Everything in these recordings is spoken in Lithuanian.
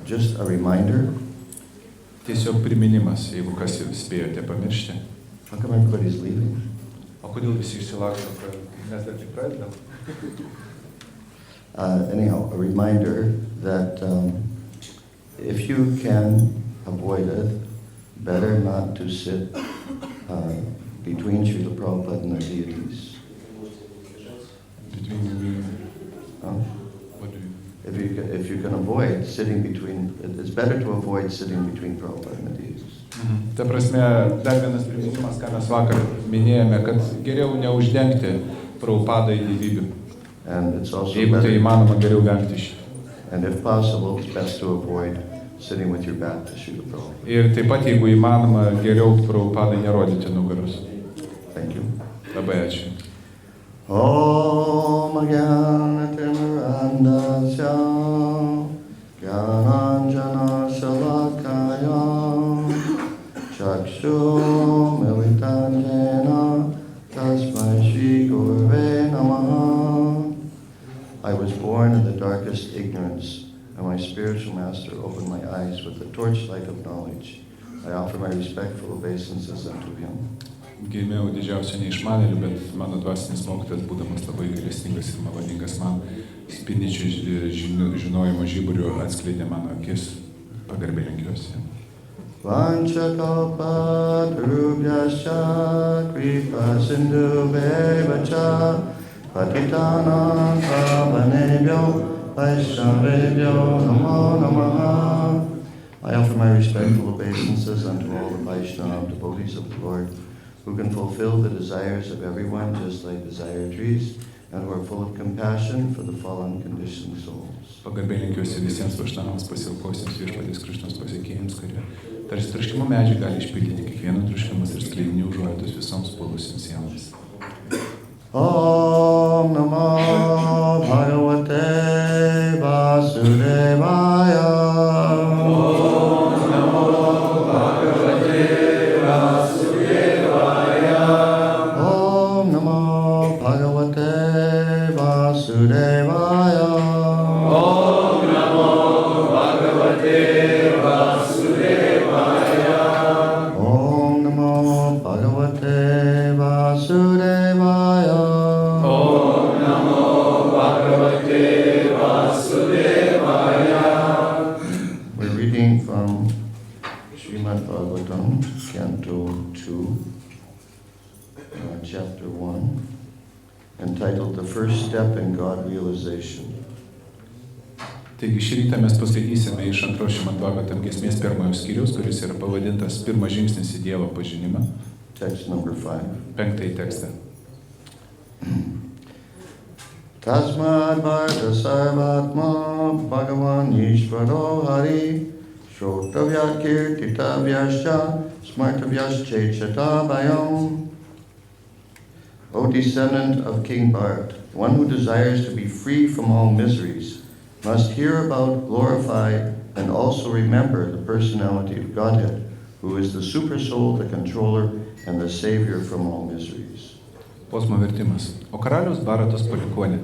Just a reminder. Tiesiog priminimas, jeigu kas jau spėjote pamiršti. How come everybody's leaving? O kodėl visi išsilaksto, kad mes dar tik pradedam? Anyhow, a reminder that if you can avoid it, better not to sit between Srila Prabhupada and the deities. What do you... If you can avoid sitting between, it's better to avoid sitting between Prabhupada and the deities. Ta prasme, dar vienas priminimas, ką mes vakar minėjome, kad geriau neuždengti Prabhupadą į gyvybių. Jeigu tai įmanoma, geriau vengti šitą. And if possible, it's best to avoid sitting with your back to Srila Prabhupada. Ir taip pat, jeigu įmanoma, geriau Prabhupadai nerodyti nugaros. Thank you. Labai ačiū. Om Jnanatirmirandasya Jnananjana Shalakaya Chakshur Militam Jena Tasmai Shri Gurave Namaha. I was born in the darkest ignorance, and my spiritual master opened my eyes with the torchlight of knowledge. I offer my respectful obeisances unto him. Gimėjau didžiausio neišmanėliu, bet mano dvasinis mokytojas, būdamas labai gailestingas ir maloningas man, spindinčių žinojimo žiburių atskleidė mano akis. Pagarbiai lenkiuosi. Vanchakalpadrubhyascha kripa sindhubheva patitanam pavanebhyo vaishnavebhyo namo namaha. I offer my respectful obeisances unto all the Vaishnava devotees of the Lord, who can fulfill the desires of everyone just like desire trees, and who are full of compassion for the fallen conditioned souls. Pagarbiai lenkiuosi visiems Vaishnavams pasiaukosiems Viešpaties Krišnos pasiekėjams, kurie tarsi troškimo medžiai gali išpildyti kiekvieno troškimas ir skleidinių užuojautos visoms puolusiems sieloms. Om Namo Bhagavate Vasudevaya. Om Namo Bhagavate Vasudevaya. Om Namo Bhagavate Vasudevaya. Om Namo Bhagavate Vasudevaya. Om Namo Bhagavate Vasudevaya. Om Namo Bhagavate Vasudevaya. We're reading from Srimad Bhagavatam, Canto 2, Chapter 1, entitled The First Step in God Realization. Taigi šį rytą mes paskaitysime iš antros Srimad Bhagavatam giesmės pirmojo skyriaus, kuris yra pavadintas Pirmas žingsnis į Dievo pažinimą. Text number 5. Penktąjį tekstą. Tasmad Bharata Sarvatma Bhagavan Ishvaro Hari Shrotavya Kirtitavyascha Smartavyascha Bayam. O descendant of King Bharat, one who desires to be free from all miseries must hear about, glorify, and also remember the personality of Godhead, who is the super soul, the controller, and the savior from all miseries. Posmo vertimas. O karaliaus Bharatos palikuonė.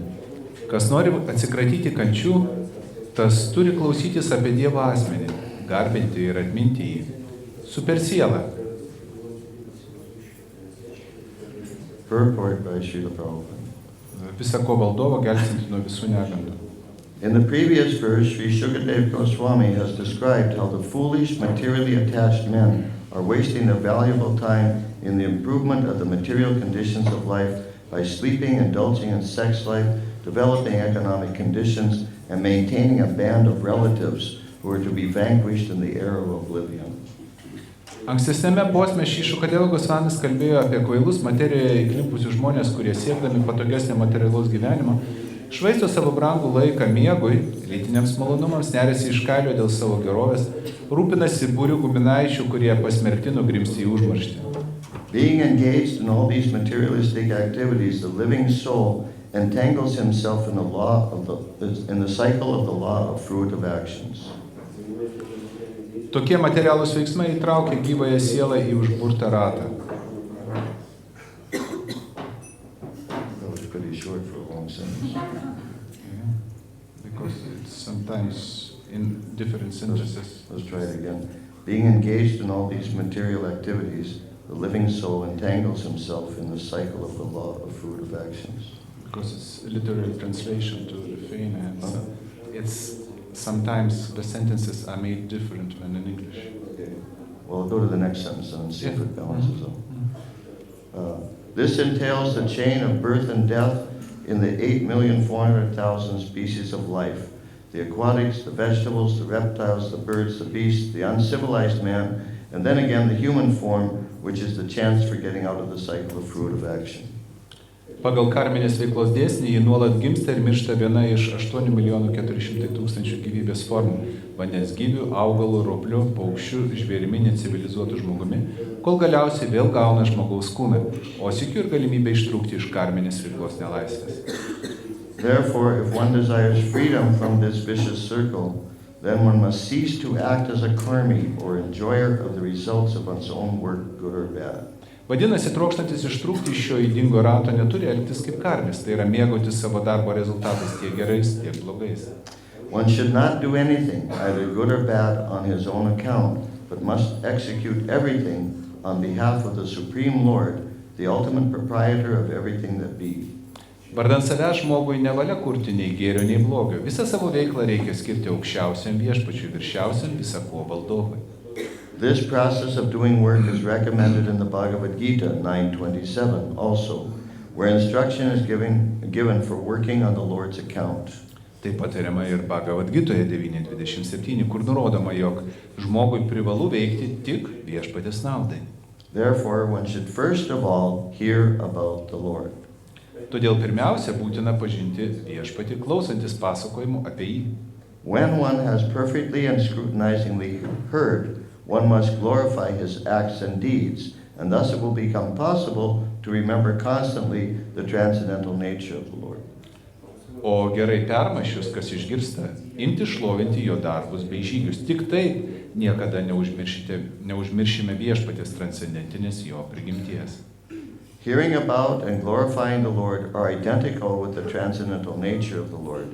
Kas nori atsikratyti kančių, tas turi klausytis apie Dievo asmenį, garbinti ir atminti jį. Super siela. Purport by Srila Prabhupada. Visa ko valdovo gelbstinti nuo visų negandų. In the previous verse, Sri Shukadev Goswami has described how the foolish, materially attached men are wasting their valuable time in the improvement of the material conditions of life by sleeping, indulging in sex life, developing economic conditions, and maintaining a band of relatives who are to be vanquished in the era of oblivion. Ankstesnėme posme šį Šukadeva Gosvamis kalbėjo apie kvailus materijoje įklimpusius žmonės, kurie siekdami patogesnio materialaus gyvenimo švaisto savo brangų laiką miegui, lytiniams malonumams, neriasi iš kailio dėl savo gerovės, rūpinasi būrių guminaičių, kurie pasmerkti nugrimsti į užmarštį. Being engaged in all these materialistic activities, the living soul entangles himself in the cycle of the law of fruitive actions. Tokie materialūs veiksmai įtraukia gyvąją sielą į užburtą ratą. That was pretty short for a long sentence. Yeah, because it's sometimes in different synthesis. Let's try it again. Being engaged in all these material activities, the living soul entangles himself in the cycle of the law of fruitive actions. Because it's a literal translation to refrain, and so it's sometimes the sentences are made different when in English. Okay. Well, I'll go to the next sentence and see if it balances Mm-hmm. out. This entails the chain of birth and death in the 8,400,000 species of life. The aquatics, the vegetables, the reptiles, the birds, the beasts, the uncivilized man, and then again the human form, which is the chance for getting out of the cycle of fruitive action. Pagal karminės veiklos dėsnį, ji nuolat gimsta ir miršta viena iš 8,400,000 gyvybės formų – vandens gyvių, augalų, roplių, paukščių, žvėrimi, necivilizuotų žmogumi, kol galiausiai vėl gauna žmogaus kūną, o sykiu ir galimybę ištrūkti iš karminės veiklos nelaisvės. Therefore, if one desires freedom from this vicious circle, then one must cease to act as a karmi or enjoyer of the results of one's own work, good or bad. Vadinasi, trokštantis ištrūkti iš šio ydingo rato neturi elgtis kaip karmis, tai yra mėgautis savo darbo rezultatais tiek gerais, tiek blogais. One should not do anything, either good or bad, on his own account, but must execute everything on behalf of the Supreme Lord, the ultimate proprietor of everything that be. Vardant savęs žmogui nevalia kurti nei gėrio, nei blogio. Visą savo veiklą reikia skirti aukščiausiam viešpačiui, viršiausiam visako valdovui. This process of doing work is recommended in the Bhagavad Gita 9:27 also, where instruction is given for working on the Lord's account. Taip patariama ir Bhagavad Gitoje 9:27, kur nurodoma, jog žmogui privalu veikti tik viešpatės naudai. Therefore, one should first of all hear about the Lord. Todėl pirmiausia būtina pažinti viešpatį, klausantis pasakojimų apie jį. When one has perfectly and scrutinizingly heard, one must glorify his acts and deeds, and thus it will become possible to remember constantly the transcendental nature of the Lord. O gerai permąsčius, kas išgirsta, imti šlovinti jo darbus bei žygius. Tik taip niekada neužmiršime viešpatės transcendentinės jo prigimties. Hearing about and glorifying the Lord are identical with the transcendental nature of the Lord,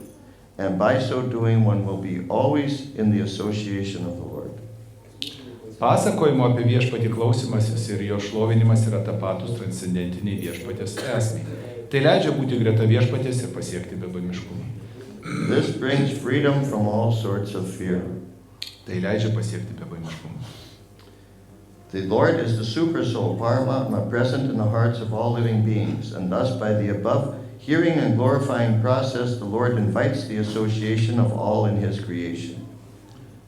and by so doing one will be always in the association of the Lord. Pasakojimo apie viešpatį klausimasis ir jo šlovinimas yra tapatus transcendentiniai viešpatės esmei. Tai leidžia būti greta viešpatės ir pasiekti bebaimiškumą. This brings freedom from all sorts of fear. Tai leidžia pasiekti bebaimiškumą. The Lord is the super soul, Paramatma, present in the hearts of all living beings, and thus by the above hearing and glorifying process, the Lord invites the association of all in His creation.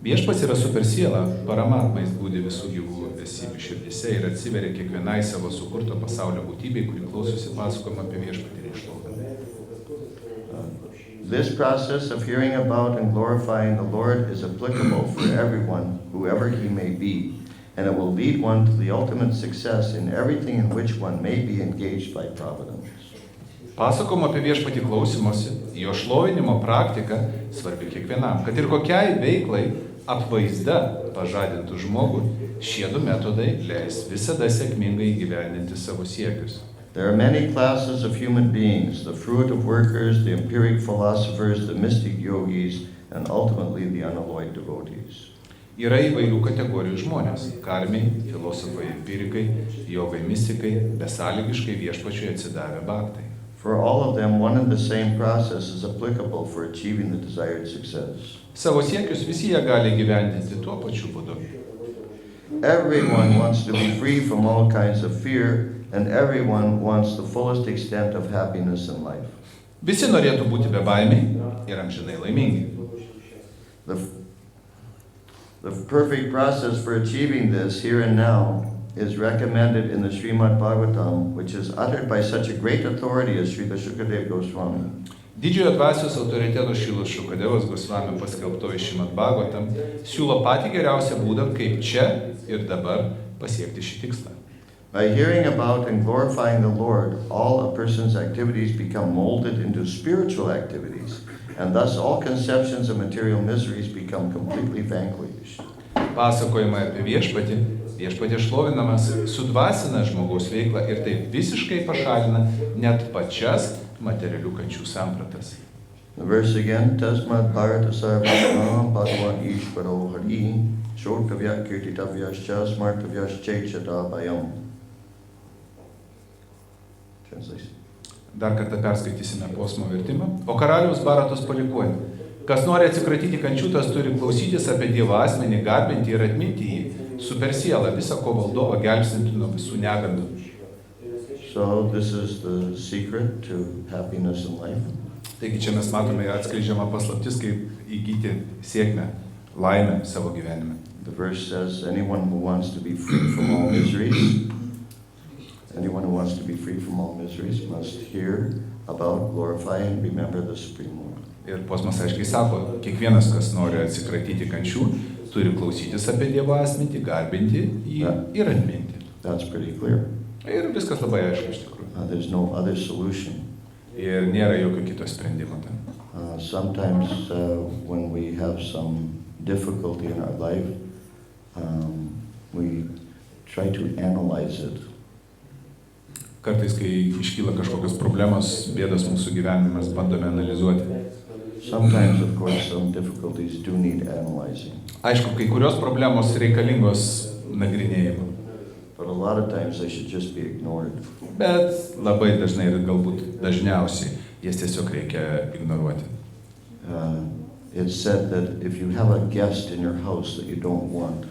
Viešpats yra supersiela, Paramatma, jis glūdi visų gyvų esybių širdyse ir atsiveria kiekvienai savo sukurto pasaulio būtybei, kuri klausosi pasakojimą apie viešpatį ir išlaukimą. This process of hearing about and glorifying the Lord is applicable for everyone, whoever he may be, and it will lead one to the ultimate success in everything in which one may be engaged by providence. Pasakojimo apie viešpatį klausimosi, jo šlovinimo praktika svarbi kiekvienam, kad ir kokiai veiklai apvaizda pažadintų žmogų, šie du metodai leis visada sėkmingai įgyvendinti savo siekius. There are many classes of human beings, the fruitive workers, the empiric philosophers, the mystic yogis, and ultimately the unalloyed devotees. Yra įvairių kategorijų žmonės – karmiai, filosofai, empirikai, jogai, mistikai, besąlygiškai viešpačiui atsidavę bhaktai. For all of them, one and the same process is applicable for achieving the desired success. Savo siekius visi jie gali gyvendinti tuo pačiu būdu. Everyone wants to be free from all kinds of fear, and everyone wants the fullest extent of happiness in life. Visi norėtų būti bebaimiai ir amžinai laimingi. The perfect process for achieving this here and now is recommended in the Srimad Bhagavatam, which is uttered by such a great authority as Srila Shukadeva Goswami. Didžiojo dvasios autoriteto Šrilos Šukadevos Gosvami paskelbtoji Srimad Bhagavatam siūlo patį geriausią būdą, kaip čia ir dabar pasiekti šį tikslą. By hearing about and glorifying the Lord, all a person's activities become molded into spiritual activities, and thus all conceptions of material miseries become completely vanquished. Pasakojimai apie viešpatį šlovinamas sudvasina žmogaus veiklą ir taip visiškai pašalina net pačias materialių kančių sampratas. The verse again, Tasmat Bharata Sarvatma Bhagavan Ishvaro Hari Shotavya Kirtitavyascha Smartavyascha Bayam. Translation. Dar kartą perskaitysime posmo vertimą. O karaliaus Baratos palikuonė. Kas nori atsikratyti kančių, tas turi klausytis apie Dievo asmenį, garbinti ir atminti jį, su per sielą visą ko valdovą gelbstinti nuo visų negandų. So this is the secret to happiness in life. Taigi čia mes matome atskleidžiamą paslaptis, kaip įgyti sėkmę, laimę savo gyvenime. The verse says, anyone who wants to be free from all miseries, must hear about, glorify, and remember the Supreme Lord. Ir posmas aiškiai sako, kiekvienas, kas nori atsikratyti kančių, turi klausytis apie Dievo asmenį, garbinti jį ir atminti. That's pretty clear. Ir viskas labai aišku iš tikrųjų. There's no other solution. Ir nėra jokio kito sprendimo ten. Sometimes when we have some difficulty in our life, we try to analyze it. Kartais, kai iškyla kažkokios problemos, bėdos mūsų gyvenime, mes bandome analizuoti. Sometimes, of course, some difficulties do need analyzing. Aišku, kai kurios problemos reikalingos nagrinėjimo. But a lot of times they should just be ignored. Bet labai dažnai ir galbūt dažniausiai jas tiesiog reikia ignoruoti. It's said that if you have a guest in your house that you don't want,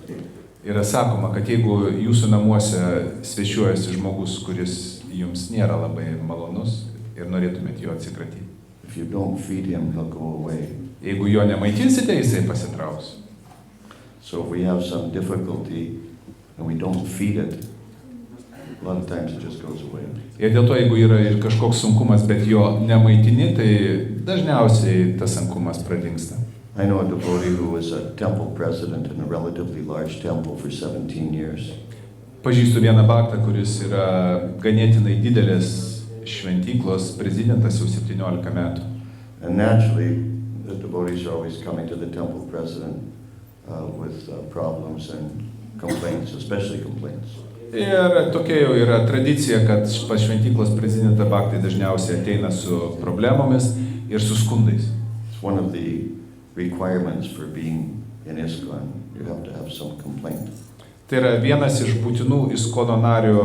Yra sakoma, kad jeigu jūsų namuose svečiuojasi žmogus, kuris jums nėra labai malonus ir norėtumėt jo atsikratyti. if you don't feed him, he'll go away. Jeigu jo nemaitinsite, jisai pasitrauks. So if we have some difficulty and we don't feed it, a lot of times it just goes away. Ir dėl to, jeigu yra ir kažkoks sunkumas, bet jo nemaitini, tai dažniausiai tas sunkumas pradingsta. I know a devotee who was a temple president in a relatively large temple for 17 years. Pažįstu vieną baktą, kuris yra ganėtinai didelės šventyklos prezidentas jau 17 metų. And naturally, the devotees are always coming to the temple president with problems and complaints, especially complaints. Ir tokia jau yra tradicija, kad pas šventyklos prezidentą baktai dažniausiai ateina su problemomis ir su skundais. It's one of the requirements for being in ISKCON. You have to have some complaint. Tai yra vienas iš būtinų ISKCON nario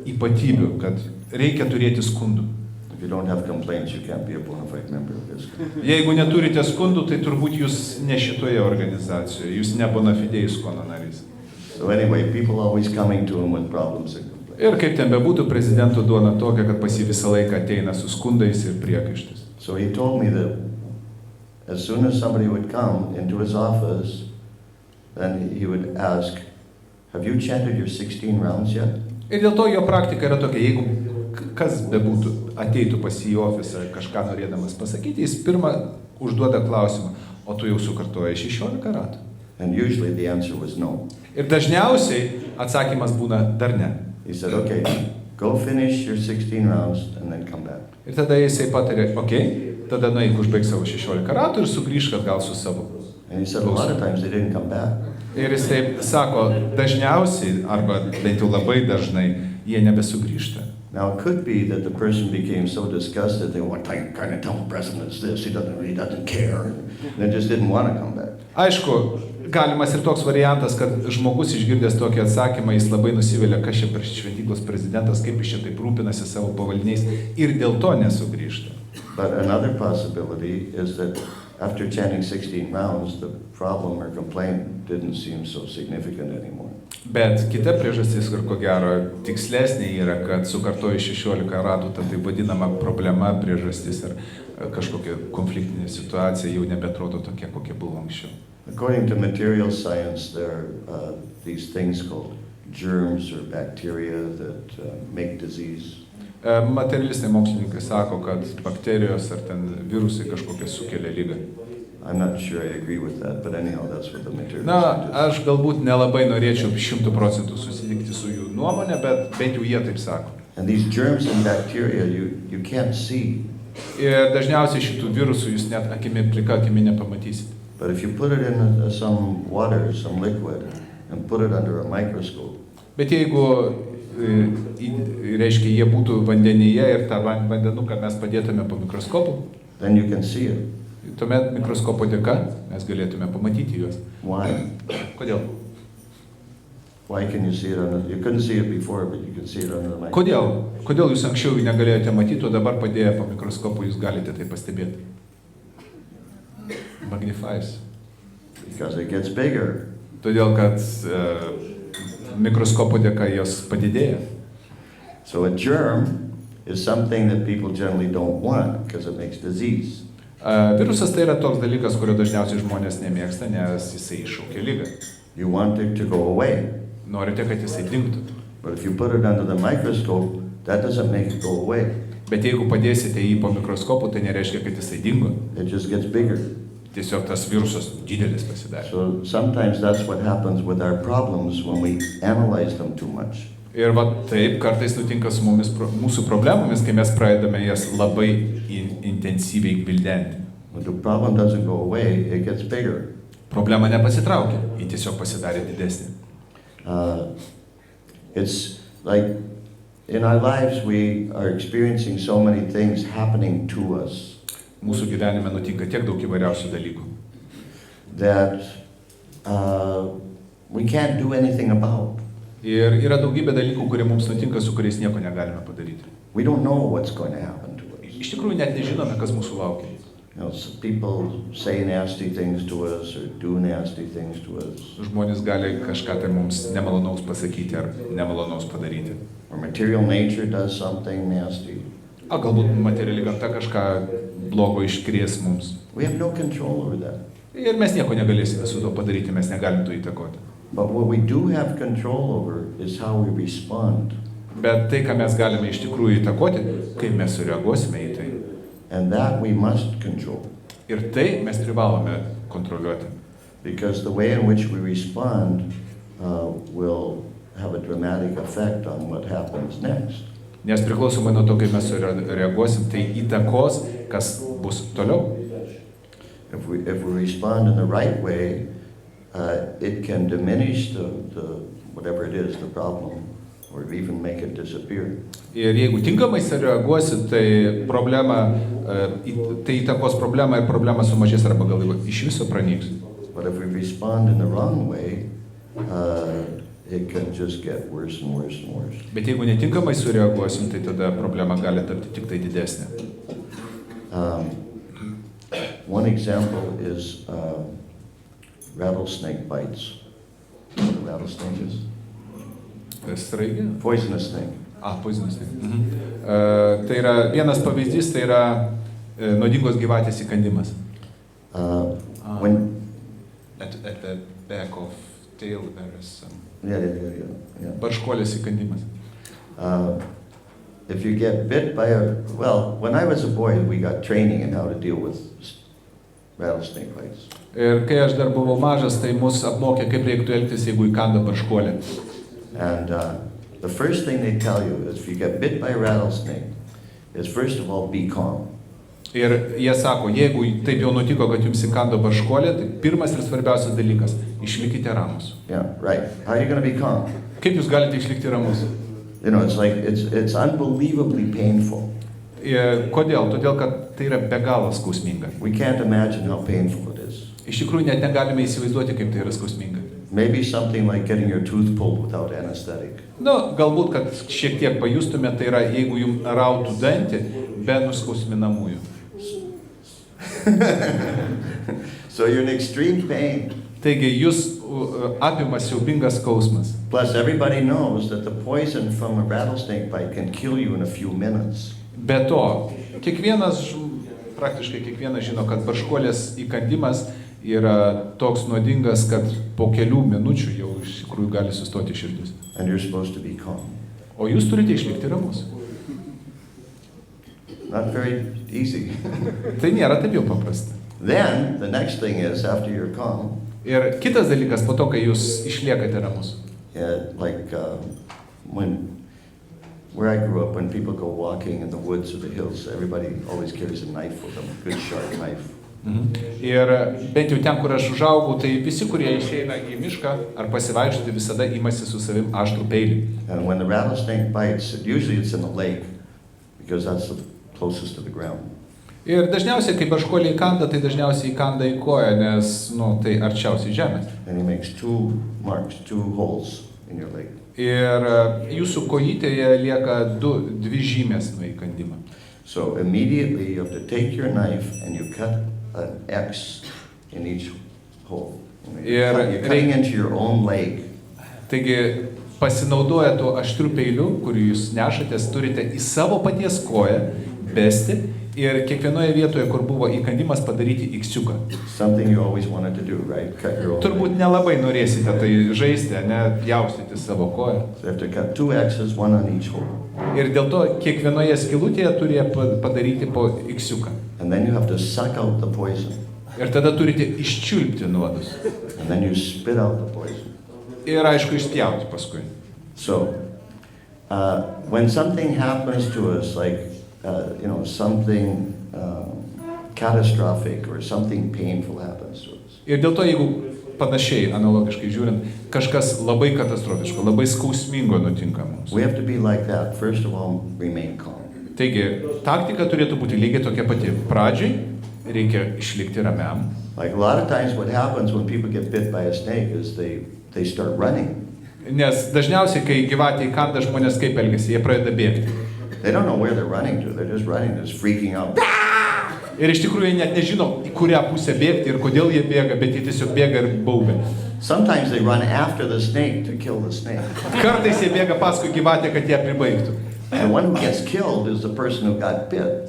ypatybių, kad reikia turėti skundų. If you don't have complaints, you can't be a bona fide member of ISKCON. Jeigu neturite skundų, tai turbūt jūs ne šitoje organizacijoje, jūs ne bona fide ISKCON narys. So anyway, people always coming to him with problems and complaints. Ir kaip ten bebūtų, prezidento duona tokia, kad pas jį visą laiką ateina su skundais ir priekaištais. So he told me that as soon as somebody would come into his office, then he would ask, have you chanted your 16 rounds yet? Ir dėl to jo praktika yra tokia, jeigu kas bebūtų, ateitų pas jį į ofisą kažką norėdamas pasakyti, jis pirmą užduoda klausimą, o tu jau sukartojai 16 ratų. And usually the answer was no. Ir dažniausiai atsakymas būna dar ne. He said, okay, go finish your 16 rounds and then come back. Ir tada jisai patarė, tada nueik užbaig savo 16 ratų ir sugrįžk atgal su savo. And he said a lot of times they didn't come back. Ir jisai sako, dažniausiai, arba bent jau labai dažnai, jie nebesugrįžta. Now it could be that the person became so disgusted, they what kind of temple president is this? He doesn't care. And they just didn't want to come back. Aišku, galimas ir toks variantas, kad žmogus išgirdęs tokį atsakymą, jis labai nusivylė, kas čia per šventyklos prezidentas, kaip jis čia taip rūpinasi savo pavaldiniais ir dėl to nesugrįžta. But another possibility is that after chanting 16 rounds, the problem or complaint didn't seem so significant anymore. Bet kita priežastis, ir ko gero tikslesnė yra, kad sukartoju 16 ratų, ta taip vadinama problema, priežastis ar kažkokia konfliktinė situacija jau nebetrodo tokia, kokia buvo anksčiau. According to material science, there are these things called germs or bacteria that make disease. Materialistai mokslininkai sako, kad bakterijos ar ten virusai kažkokie sukelia ligą. I'm not sure I agree with that, but anyhow, that's what the material Na, scientists aš galbūt nelabai norėčiau 100% susitikti su jų nuomonė, bet bent jau jie taip sako. And these germs and bacteria, you can't see. Ir dažniausiai šitų virusų jūs net plika akimi nepamatysite. But if you put it in some water, some liquid, and put it under a microscope, Bet jeigu, reiškia, jie būtų vandenyje ir tą vandenuką mes padėtume po mikroskopu, then you can see it. Tuomet mikroskopo dėka mes galėtume pamatyti juos. Why? Kodėl? Why can you see it under? You couldn't see it before, but you can see it under the microscope. Kodėl? Kodėl jūs anksčiau jų negalėjote matyti, o dabar padėję po mikroskopu jūs galite tai pastebėti? Magnifies. Because it gets bigger. Todėl, kad mikroskopo dėka jos padidėja. So a germ is something that people generally don't want because it makes disease. Virusas tai yra toks dalykas, kurio dažniausiai žmonės nemėgsta, nes jisai iššaukia ligą. You want it to go away. Norite, kad jisai dingtų. But if you put it under the microscope, that doesn't make it go away. Bet jeigu padėsite jį po mikroskopu, tai nereiškia, kad jisai dingo. It just gets bigger. Tiesiog tas virusas didelis pasidarė. So sometimes that's what happens with our problems when we analyze them too much. Ir va taip kartais nutinka su mumis, mūsų problemomis, kai mes pradedame jas labai intensyviai gvildenti. When the problem doesn't go away, it gets bigger. Problema nepasitraukia, ji tiesiog pasidarė didesnė. It's like in our lives we are experiencing so many things happening to us. Mūsų gyvenime nutinka tiek daug įvairiausių dalykų. That we can't do anything about. Ir yra daugybė dalykų, kurie mums nutinka, su kuriais nieko negalime padaryti. We don't know what's going to happen to us. Iš tikrųjų net nežinome, kas mūsų laukia. You know, people say nasty things to us or do nasty things to us. Žmonės gali kažką tai mums nemalonaus pasakyti ar nemalonaus padaryti. Or material nature does something nasty. Galbūt materiali gamta kažką blogo iškrės mums. We have no control over that. Ir mes nieko negalėsime su to padaryti, mes negalim to įtakoti. But what we do have control over is how we respond. Bet tai, ką mes galime iš tikrųjų įtakoti, kaip mes sureaguosime į tai. And that we must control. Ir tai mes privalome kontroliuoti. Because the way in which we respond will have a dramatic effect on what happens next. Nes priklausomai nuo to, kaip mes reaguosim, tai įtakos, kas bus toliau. If we respond in the right way, it can diminish the whatever it is, the problem, or even make it disappear. Ir jeigu tinkamai reaguosi, tai problema, tai įtakos problemą ir problema sumažės arba gal iš viso pranyks. But if we respond in the wrong way, it can just get worse and worse and worse. Bet jeigu netinkamai sureaguosim, tai tada problema gali tapti tik tai didesnė. One example is rattlesnake bites. You know what a rattlesnake is? Sraigė? Poisonous snake. Poisonous snake. Tai yra vienas pavyzdys, tai yra nuodingos gyvatės įkandimas. At the back of tail there is some. Yeah. Barškuolės įkandimas. If you get bit by when I was a boy, we got training in how to deal with rattlesnake bites. Ir kai aš dar buvau mažas, tai mus apmokė, kaip reiktų elgtis, jeigu įkanda barškuolė. And the first thing they tell you is if you get bit by a rattlesnake, is first of all be calm. Ir jie sako, jeigu taip jau nutiko, kad jums įkando barškuolė, tai pirmas ir svarbiausias dalykas – išlikite ramus. Yeah, right. How are you going to be calm? Kaip jūs galite išlikti ramus? You know, it's like it's unbelievably painful. Kodėl? Todėl, kad tai yra be galo skausminga. We can't imagine how painful it is. Iš tikrųjų, net negalime įsivaizduoti, kaip tai yra skausminga. Maybe something like getting your tooth pulled without anesthetic. Galbūt, kad šiek tiek pajustume, tai yra, jeigu jums rautų dantį be nuskausminamųjų. So you're in extreme pain. Taigi, jūs apima siaubingas skausmas. Plus, everybody knows that the poison from a rattlesnake bite can kill you in a few minutes. Be to, praktiškai kiekvienas žino, kad barškuolės įkandimas yra toks nuodingas, kad po kelių minučių jau iš tikrųjų gali sustoti širdis. And you're supposed to be calm. O jūs turite išlikti ramus. Not very easy. Tai nėra taip jau paprasta. Then, the next thing is, after you're calm, ir kitas dalykas, po to, kai jūs išliekate ramus. Where I grew up, when people go walking in the woods or the hills, everybody always carries a knife with them, a good sharp knife. Ir bent jau ten, kur aš užaugau, tai visi, kurie išeina į mišką ar pasivaikščioti, visada imasi su savim aštrų peilį. And when the rattlesnake bites, usually it's in the lake, because that's the closest to the ground. Ir dažniausiai, kai barškuoliai įkanda, tai dažniausiai įkanda į koją, nes, tai arčiausiai žemės. And he makes 2 marks, 2 holes in your leg. Ir jūsų kojytėje lieka 2 žymės nuo įkandimo. So immediately you have to take your knife and you cut an X in each hole. You're cutting into your own leg. Taigi, pasinaudoję tuo aštriu peiliu, kurį jūs nešatės, turite į savo paties koją besti ir kiekvienoje vietoje, kur buvo įkandimas, padaryti X-iuką. Something you always wanted to do, right? Cut your own Turbūt nelabai norėsite tai žaisti, ne pjaustyti savo koją. So you have to cut 2 X's, 1 on each hole. Ir dėl to kiekvienoje skylutėje turite padaryti po X-iuką. And then you have to suck out the poison. Ir tada turite iščiulpti nuodus. And then you spit out the poison. Ir aišku, išspjauti paskui. So, when something happens to us, like, something catastrophic or something painful happens to us. Ir dėl to, jeigu panašiai, analogiškai žiūrint, kažkas labai katastrofiško, labai skausmingo nutinka mums. We have to be like that. First of all, remain calm. Taigi, taktika turėtų būti lygiai tokia pati. Pradžiai reikia išlikti ramiam. Like a lot of times what happens when people get bit by a snake is they start running. Nes dažniausiai, kai gyvatė įkanda, žmonės kaip elgiasi, jie pradeda bėgti. They don't know where they're running to. They're just running, just freaking out. Ir iš tikrųjų jie net nežino, į kurią pusę bėgti ir kodėl jie bėga, bet jie tiesiog bėga ir baubia. Sometimes they run after the snake to kill the snake. Kartais jie bėga paskui gyvatę, kad ją pribaigtų. The one who gets killed is the person who got bit.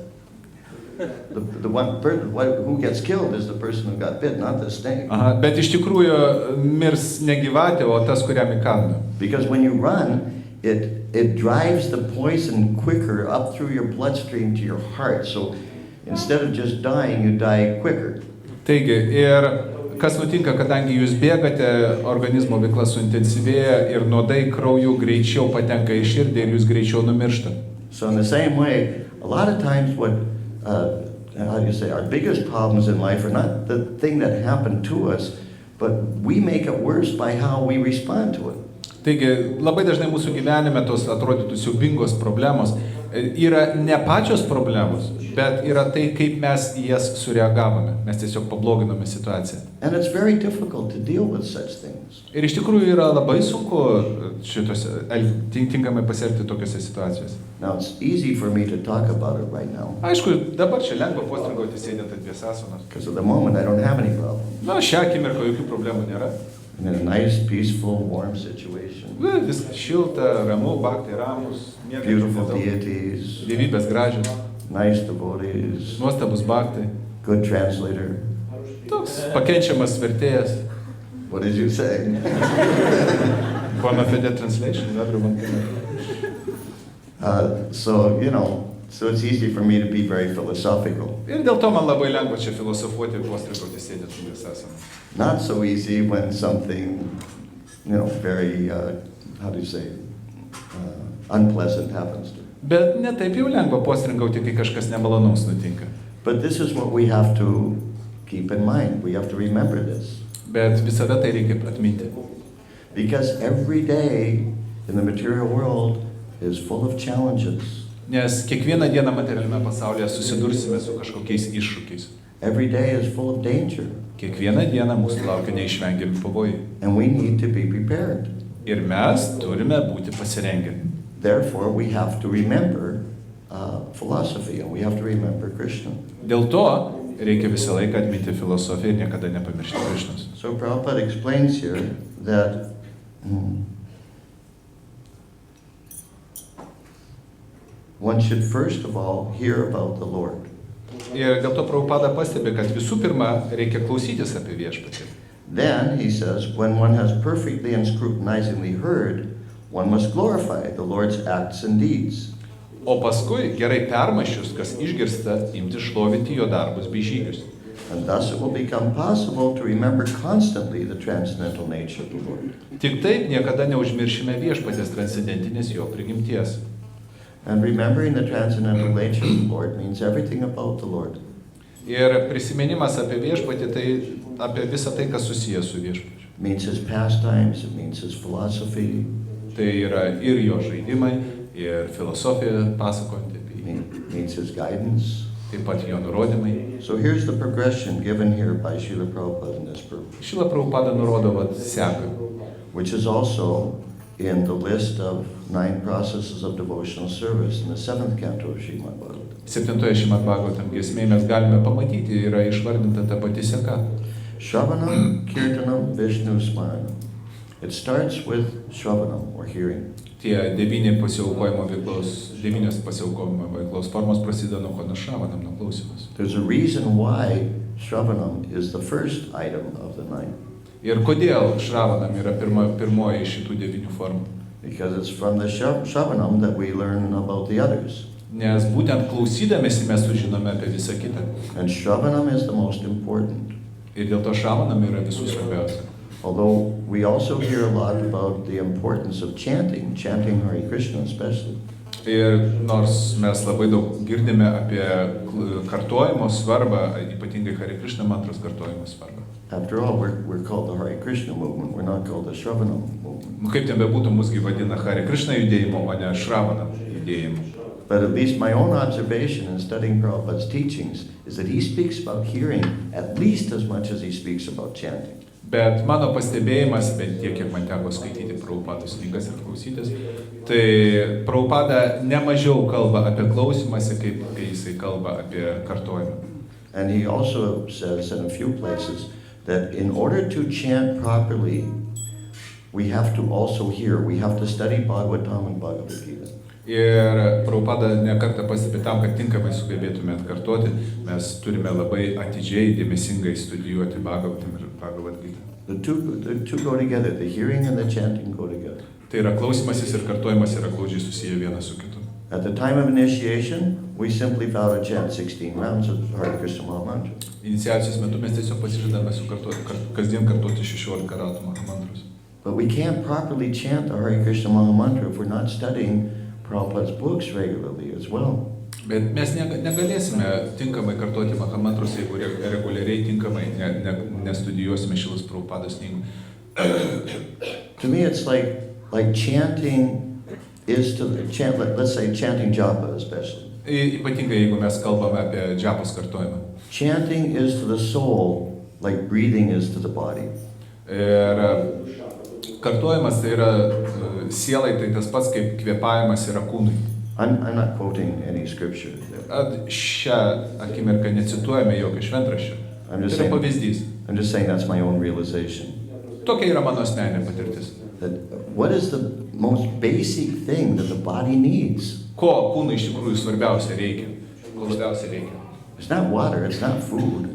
The one who gets killed is the person who got bit, not the snake. Aha, bet iš tikrųjų mirs ne gyvatė, o tas, kuriam įkanda. Because when you run, it drives the poison quicker up through your bloodstream to your heart. So instead of just dying, you die quicker. Taigi, ir kas nutinka, kadangi jūs bėgate, organizmo veikla suintensyvėja ir nuodai krauju greičiau patenka į širdį ir jūs greičiau numiršta. So in the same way, a lot of times our biggest problems in life are not the thing that happened to us, but we make it worse by how we respond to it. Taigi, labai dažnai mūsų gyvenime tos atrodytų siaubingos problemos yra ne pačios problemos, bet yra tai, kaip mes į jas sureagavome. Mes tiesiog pabloginome situaciją. And it's very difficult to deal with such things. Ir iš tikrųjų yra labai sunku tinkamai pasielgti tokiose situacijose. Now it's easy for me to talk about it right now. Aišku, dabar čia lengva postringauti sėdint ant viesasonos. Because at the moment I don't have any problem. Šią akimirką jokių problemų nėra. I'm in a nice, peaceful, warm situation. Viskas šilta, ramu, baktai ramus, Beautiful deities, dievybės gražios, nice devotees, nuostabus baktai, good translator. toks pakenčiamas vertėjas. What did you say? Bona fide translation, everyone can. So it's easy for me to be very philosophical. Ir dėl to man labai lengva čia filosofuoti ir postringauti sėdint ant viesasonos. Not so easy when something, very, unpleasant happens to you. Bet ne taip jau lengva postringauti, kai kažkas nemalonaus nutinka. But this is what we have to keep in mind. We have to remember this. Bet visada tai reikia atminti. Because every day in the material world is full of challenges. Nes kiekvieną dieną materialiame pasaulyje susidursime su kažkokiais iššūkiais. Every day is full of danger. Kiekvieną dieną mūsų laukia neišvengiami pavojai. And we need to be prepared. Ir mes turime būti pasirengę. Therefore, we have to remember philosophy and we have to remember Krishna. Dėl to reikia visą laiką atminti filosofiją ir niekada nepamiršti Krišnos. So Prabhupada explains here that one should first of all hear about the Lord. Ir dėl to Prabhupada pastebi, kad visų pirma reikia klausytis apie viešpatį. Then, he says, when one has perfectly and scrutinizingly heard, one must glorify the Lord's acts and deeds. O paskui, gerai permąsčius, kas išgirsta, imti šlovinti jo darbus bei žygius. And thus it will become possible to remember constantly the transcendental nature of the Lord. Tik taip niekada neužmiršime viešpatės transcendentinės jo prigimties. And remembering the transcendental nature of the Lord means everything about the Lord. Ir prisiminimas apie viešpatį, tai apie visą tai, kas susijęs su viešpačiu. It means his pastimes, it means his philosophy. Tai yra ir jo žaidimai, ir filosofija pasakojant apie jį. It means his guidance. taip pat jo nurodymai. So here's the progression given here by Srila Prabhupada in this book, Šila Prabhupada nurodo seką, which is also in the list of 9 processes of devotional service in the 7th canto of Srimad Bhagavatam. 7 Šrimad Bhagavatam giesmėje mes galime pamatyti, yra išvardinta ta pati seka. Shravanam, Kirtanam, Vishnu Smaranam. It starts with Shravanam, or hearing. Tie 9 pasiaukojimo veiklos formos prasideda nuo ko? Nuo šravanam, nuo klausimas. There's a reason why Shravanam is the first item of the 9. Ir kodėl šravanam yra pirmoji iš šitų 9 formų? Because it's from the Shravanam that we learn about the others. Nes būtent klausydamėsi mes sužinome apie visą kitą. And Shravanam is the most important. Ir dėl to šravanam yra visų svarbiausia. Although we also hear a lot about the importance of chanting Hare Krishna especially. Ir nors mes labai daug girdime apie kartojimo svarbą, ypatingai Hare Krishna mantros kartojimo svarbą. After all, we're called the Hare Krishna movement. We're not called the Shravanam movement. Kaip ten bebūtų, mūsgi vadina Hare Krishna judėjimu, o ne šravanam judėjimu. But at least my own observation in studying Prabhupada's teachings is that he speaks about hearing at least as much as he speaks about chanting. Bet mano pastebėjimas, bent tiek, kiek man teko skaityti Prabhupados knygas ir klausytis, tai Prabhupada nemažiau kalba apie klausimąsi, kaip kai jisai kalba apie kartojimą. And he also says in a few places that in order to chant properly, we have to also hear. We have to study Bhagavatam and Bhagavad Gita. Ir Prabhupada nekartą pastebi tam, kad tinkamai sugebėtume atkartoti, mes turime labai atidžiai, dėmesingai studijuoti Bhagavatam ir Bhagavad Gita. The two go together. The hearing and the chanting go together. Tai yra klausimasis ir kartojimas yra glaudžiai susiję vienas su kitu. At the time of initiation, we simply vow to chant 16 rounds of Hare Krishna Maha Mantra. Iniciacijos metu mes tiesiog pasižadame kasdien kartoti 16 ratų Maha Mantros. But we can't properly chant the Hare Krishna Maha Mantra if we're not studying Prabhupada's books regularly as well. Bet mes negalėsime tinkamai kartoti Maha Mantros, jeigu reguliariai tinkamai nestudijuosime Šilos Prabhupados knygų. To me, it's like chanting is to chant. Let's say chanting japa especially. Ypatingai, jeigu mes kalbame apie džapos kartojimą. Chanting is to the soul like breathing is to the body. Ir kartojimas tai yra sielai, tai tas pats kaip kvėpavimas yra kūnui. I'm not quoting any scripture there. Šią akimirką necituojame jokio šventraščio. Tai yra pavyzdys. I'm just saying that's my own realization. Tokia yra mano asmeninė patirtis. That what is the most basic thing that the body needs? Ko kūnui iš tikrųjų svarbiausia reikia? Ko labiausiai reikia? It's not water, it's not food.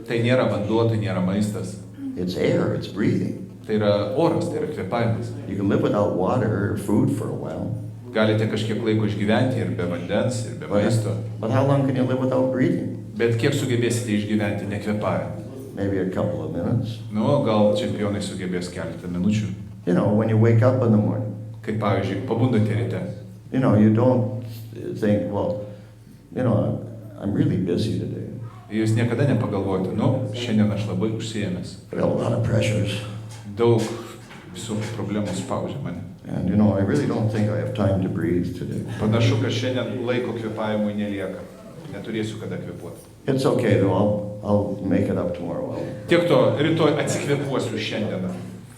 Tai nėra vanduo, tai nėra maistas. It's air, it's breathing. Tai yra oras, tai yra kvėpavimas. You can live without water or food for a while. Galite kažkiek laiko išgyventi ir be vandens, ir be maisto. But how long can you live without breathing? Bet kiek sugebėsite išgyventi nekvėpavimą? Maybe a couple of minutes. Gal čempionai sugebės keletą minučių. You know, when you wake up in the morning. Kaip pavyzdžiui, pabundate ryte. You know, you don't think, well, you know, I'm really busy today. Jūs niekada nepagalvojate, šiandien aš labai užsiėmęs. I got a lot of pressures. Daug visų problemų spaudžia mane. And you know, I really don't think I have time to breathe today. Panašu, kad šiandien laiko kvėpavimui nelieka. Neturėsiu kada kvėpuoti. It's okay though, I'll make it up tomorrow. Tiek to, rytoj atsikvėpuosiu šiandieną.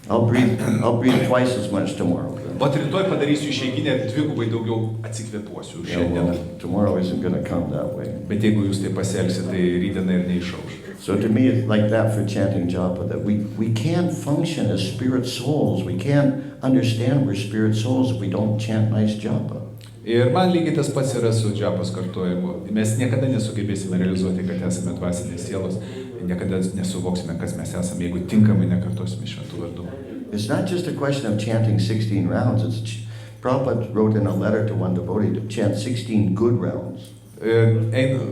I'll breathe twice as much tomorrow. Vat rytoj padarysiu išeiginę, dvigubai daugiau atsikvėpuosiu šiandieną. Tomorrow isn't going to come that way. Bet jeigu jūs taip pasielgsite, tai rytdiena ir neišauš. So to me, it's like that for chanting japa, that we can't function as spirit souls. We can't understand we're spirit souls if we don't chant nice japa. Ir man lygiai tas pats yra su džapos kartojimu. Mes niekada nesugebėsime realizuoti, kad esame dvasinės sielos. Niekada nesuvoksime, kas mes esame, jeigu tinkamai nekartosime šventų vardų. It's not just a question of chanting 16 rounds. Prabhupada wrote in a letter to one devotee to chant 16 good rounds.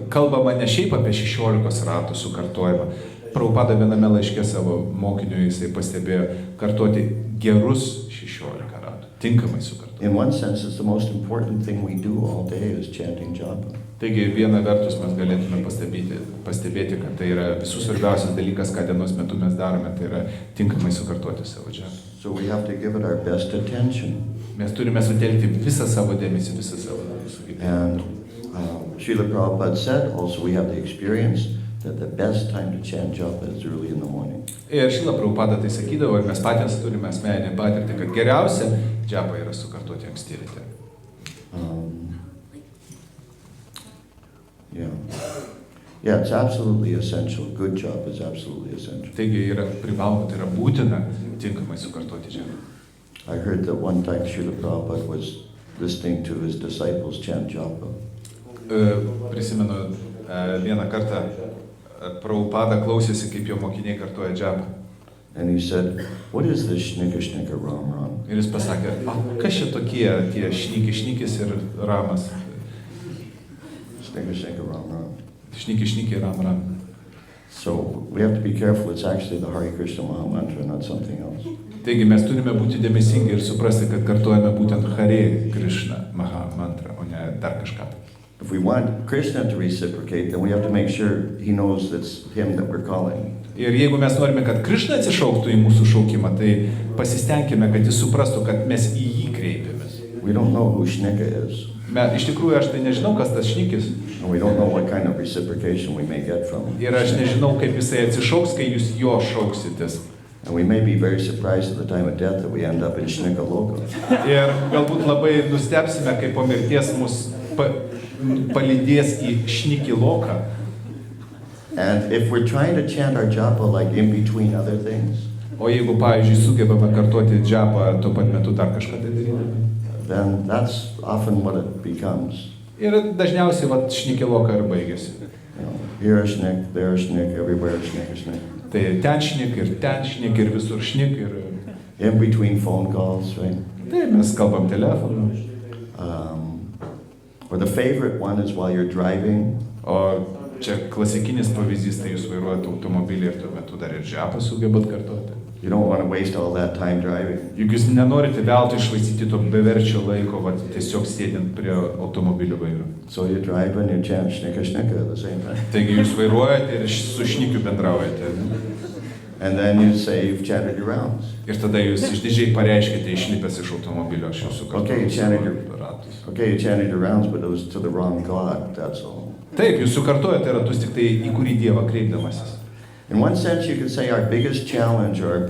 Kalbama ne šiaip apie 16 ratų sukartojimą. Prabhupada viename laiške savo mokiniui jisai pastebėjo kartoti gerus 16 ratų. Tinkamai sukartoti. In one sense, it's the most important thing we do all day is chanting japa. Taigi viena vertus mes galėtume pastebėti, kad tai yra visų svarbiausias dalykas, ką dienos metu mes darome, tai yra tinkamai sukartoti savo džapą. So we have to give it our best attention. Mes turime sutelkti visą savo dėmesį, visą savo sugebėjimą. And Srila Prabhupada said also we have the experience that the best time to chant japa is early in the morning. Ir Šrila Prabhupada tai sakydavo, ir mes patys turime asmeninę patirtį, kad geriausia džapa yra sukartoti anksti ryte. Yeah, it's absolutely essential. Good job is absolutely essential. Taigi yra privaloma, tai yra būtina tinkamai sukartoti džapą. I heard that one time Srila Prabhupada was listening to his disciples chant japa. Prisimenu vieną kartą Prabhupada klausėsi, kaip jo mokiniai kartoja džapą. And he said, what is this shnika shnika ram ram? Ir jis pasakė, kas čia tokie tie šnikis ir ramas? Shnika shnika ram ram. Šniki ram. So we have to be careful. It's actually the Hare Krishna Maha Mantra, not something else. Taigi mes turime būti dėmesingi ir suprasti, kad kartuojame būtent Hare Krishna Maha Mantra, o ne dar kažką. If we want Krishna to reciprocate, then we have to make sure he knows it's him that we're calling. Ir jeigu mes norime, kad Krishna atsišauktų į mūsų šaukimą, tai pasistengime, kad jis suprastų, kad mes į jį kreipiamės. We don't know who shnika is. Iš tikrųjų, aš tai nežinau, kas tas šnykis. And we don't know what kind of reciprocation we may get from him. Ir aš nežinau, kaip jisai atsišauks, kai jūs jo šauksitės. And we may be very surprised at the time of death that we end up in shnika loka. Ir galbūt labai nustebsime, kai po mirties mus palydės į šniki loką. And if we're trying to chant our japa like in between other things, O jeigu, pavyzdžiui, sugebame kartuoti džapą tuo pat metu dar kažką tai darydami, then that's often what it becomes. ir dažniausiai šniki loka ir baigėsi. Here a shnik, there a shnik, everywhere a shnik. Tai ten šnik ir visur šnik ir... In between phone calls, right? Tai mes kalbam telefonu. Or the favorite one is while you're driving. O čia klasikinis pavyzdys, tai jūs vairuojate automobilį ir tuo metu dar ir džapą sugebat kartuoti. You don't want to waste all that time driving. Juk jūs nenorite veltui išvaistyti to beverčio laiko, tiesiog sėdint prie automobilio vairo. So you drive and you chant shnika shnika at the same time. Taigi jūs vairuojate ir su šnikiu bendraujate. And then you say you've chanted your rounds. Ir tada jūs išdidžiai pareiškite išlipęs iš automobilio, aš jūsų kartuoju savo ratus. Okay, you chanted your rounds, but it was to the wrong God, that's all. Taip, jūs sukartojate ratus tik tai į kurį Dievą kreipdamasis. In one sense, you could say our biggest challenge or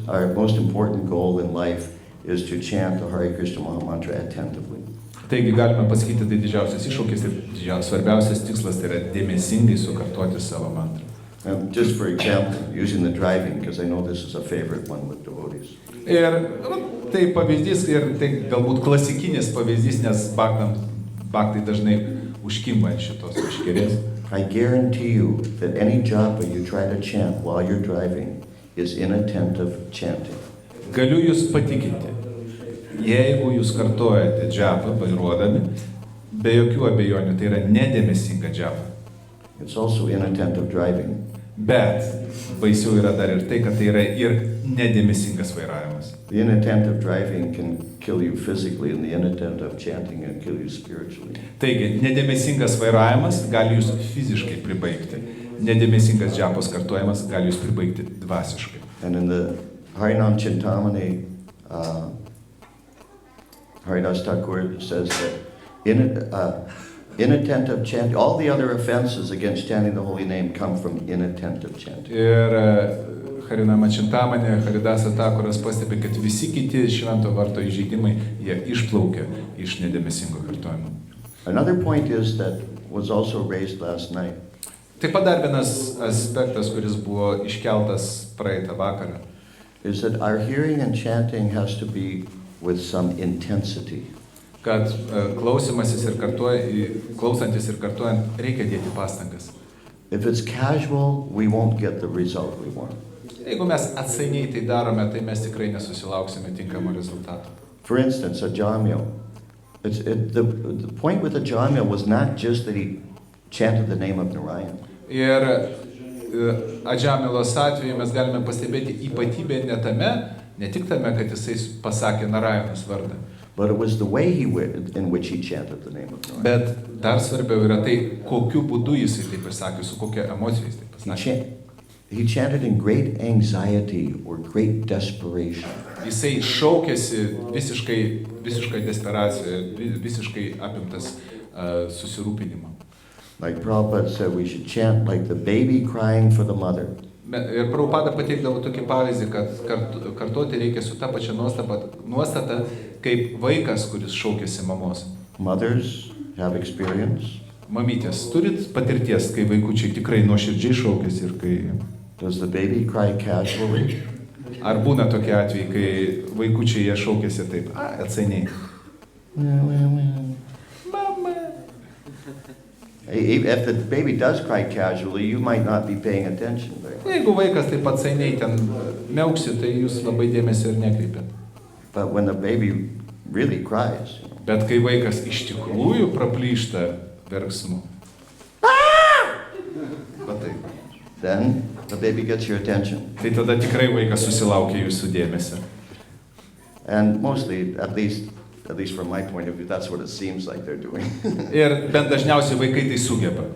our most important goal in life is to chant the Hare Krishna Maha Mantra attentively. Taigi galime pasakyti, tai didžiausias iššūkis ir svarbiausias tikslas tai yra dėmesingai sukartoti savo mantrą. Just for example, using the driving, because I know this is a favorite one with devotees. Ir tai pavyzdys, ir tai galbūt klasikinis pavyzdys, nes bhaktai dažnai užkimba ant šitos iškerės. I guarantee you that any japa you try to chant while you're driving is inattentive chanting. Galiu jūs patikinti, jeigu jūs kartojate džapą vairuodami, be jokių abejonių, tai yra nedėmesinga džapa. It's also inattentive driving. Bet baisiau yra dar ir tai, kad tai yra ir nedėmesingas vairavimas. The inattentive driving can kill you physically, and the inattentive chanting can kill you spiritually. Taigi, nedėmesingas vairavimas gali jūs fiziškai pribaigti. Nedėmesingas džapos kartojimas gali jūs pribaigti dvasiškai. And in the Harinam Chintamani, Haridas Thakur says that inattentive chanting, all the other offenses against chanting the holy name come from inattentive chanting. Ir Harinama Chintamani, Haridasa Thakuras pastebi, kad visi kiti švento varto įžeidimai, jie išplaukia iš nedėmesingo kartojimo. Another point is that was also raised last night. Taip pat dar vienas aspektas, kuris buvo iškeltas praeitą vakarą, is that our hearing and chanting has to be with some intensity. Kad klausantis ir kartuojant reikia dėti pastangas. If it's casual, we won't get the result we want. Jeigu mes atsainiai tai darome, tai mes tikrai nesusilauksime tinkamo rezultato. For instance, Ajamil. The point with Ajamil was not just that he chanted the name of Narayan. Ir Adžamilos atveju mes galime pastebėti ypatybę ne tik tame, kad jisai pasakė Narayanos vardą. But it was the way in which he chanted the name of Narayan. Bet dar svarbiau yra tai, kokiu būdu jisai taip pasakė, su kokia emocija jis taip pasakė. He chanted in great anxiety or great desperation. Jisai šaukėsi visiškai desperaciją, visiškai apimtas susirūpinimo. Like Prabhupada said, we should chant like the baby crying for the mother. Ir Prabhupada pateikdavo tokį pavyzdį, kad kartoti reikia su ta pačia nuostata, kaip vaikas, kuris šaukiasi mamos. Mothers have experience. Mamytės, turit patirties, kai vaikučiai tikrai nuoširdžiai šaukiasi ir kai... Does the baby cry casually? Ar būna tokie atvejai, kai vaikučiai jie šaukiasi taip, atsainiai? Mama. If the baby does cry casually, you might not be paying attention. Jeigu vaikas taip atsainiai ten miauksi, tai jūs labai dėmesio ir nekreipiat. But when the baby really cries, Bet kai vaikas iš tikrųjų praplyšta verksmu, then the baby gets your attention. tai tada tikrai vaikas susilaukia jūsų dėmesio. And mostly, at least from my point of view, that's what it seems like they're doing. Ir bent dažniausiai vaikai tai sugeba.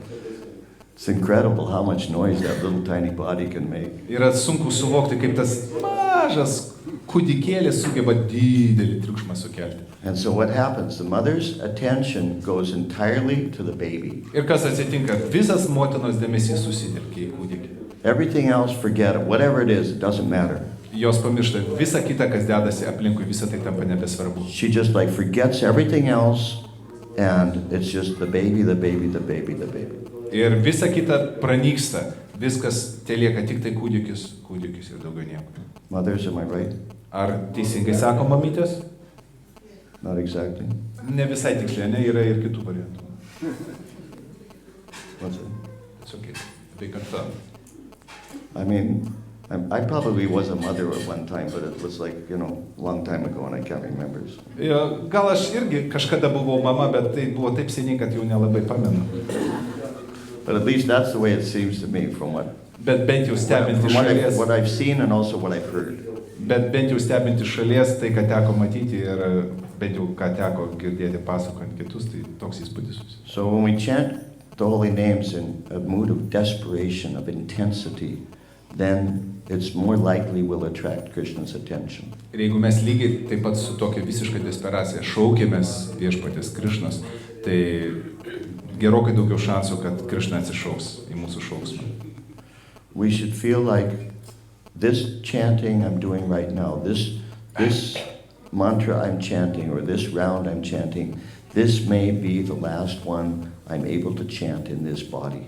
It's incredible how much noise that little tiny body can make. Yra sunku suvokti, kaip tas mažas kūdikėlis sugeba didelį triukšmą sukelti. And so what happens? The mother's attention goes entirely to the baby. Ir kas atsitinka? Visas motinos dėmesys susitelkia į kūdikį. Everything else, forget it. Whatever it is, it doesn't matter. Jos pamiršta visą kitą, kas dedasi aplinkui, visą tai tampa nebesvarbu. She just like forgets everything else, and it's just the baby, the baby, the baby, the baby. Ir visa kita pranyksta, viskas telieka tik tai kūdikis ir daugiau nieko. Mothers, am I right? Ar teisingai sako mamytės? Not exactly. Ne visai tiksliai, ne, yra ir kitų variantų. What's it? It's okay. They confirm. I mean, I probably was a mother at one time, but it was like, a long time ago, and I can't remember. Ja, gal aš irgi kažkada buvau mama, bet tai buvo taip seniai, kad jau nelabai pamenu. But at least that's the way it seems to me from Bet bent jau stebint iš šalies. what I've seen and also what I've heard. Bet bent jau stebint iš šalies, tai ką teko matyti ir bent jau ką teko girdėti pasakojant kitus, tai toks įspūdis. So when we chant the holy names in a mood of desperation, of intensity, then it's more likely we'll attract Krishna's attention. Ir jeigu mes lygiai taip pat su tokia visiška desperacija šaukėmės viešpatės Krišnos, tai gerokai daugiau šansų, kad Krišna atsišauks į mūsų šauksmą. We should feel like this chanting I'm doing right now, this mantra I'm chanting, or this round I'm chanting, this may be the last one I'm able to chant in this body.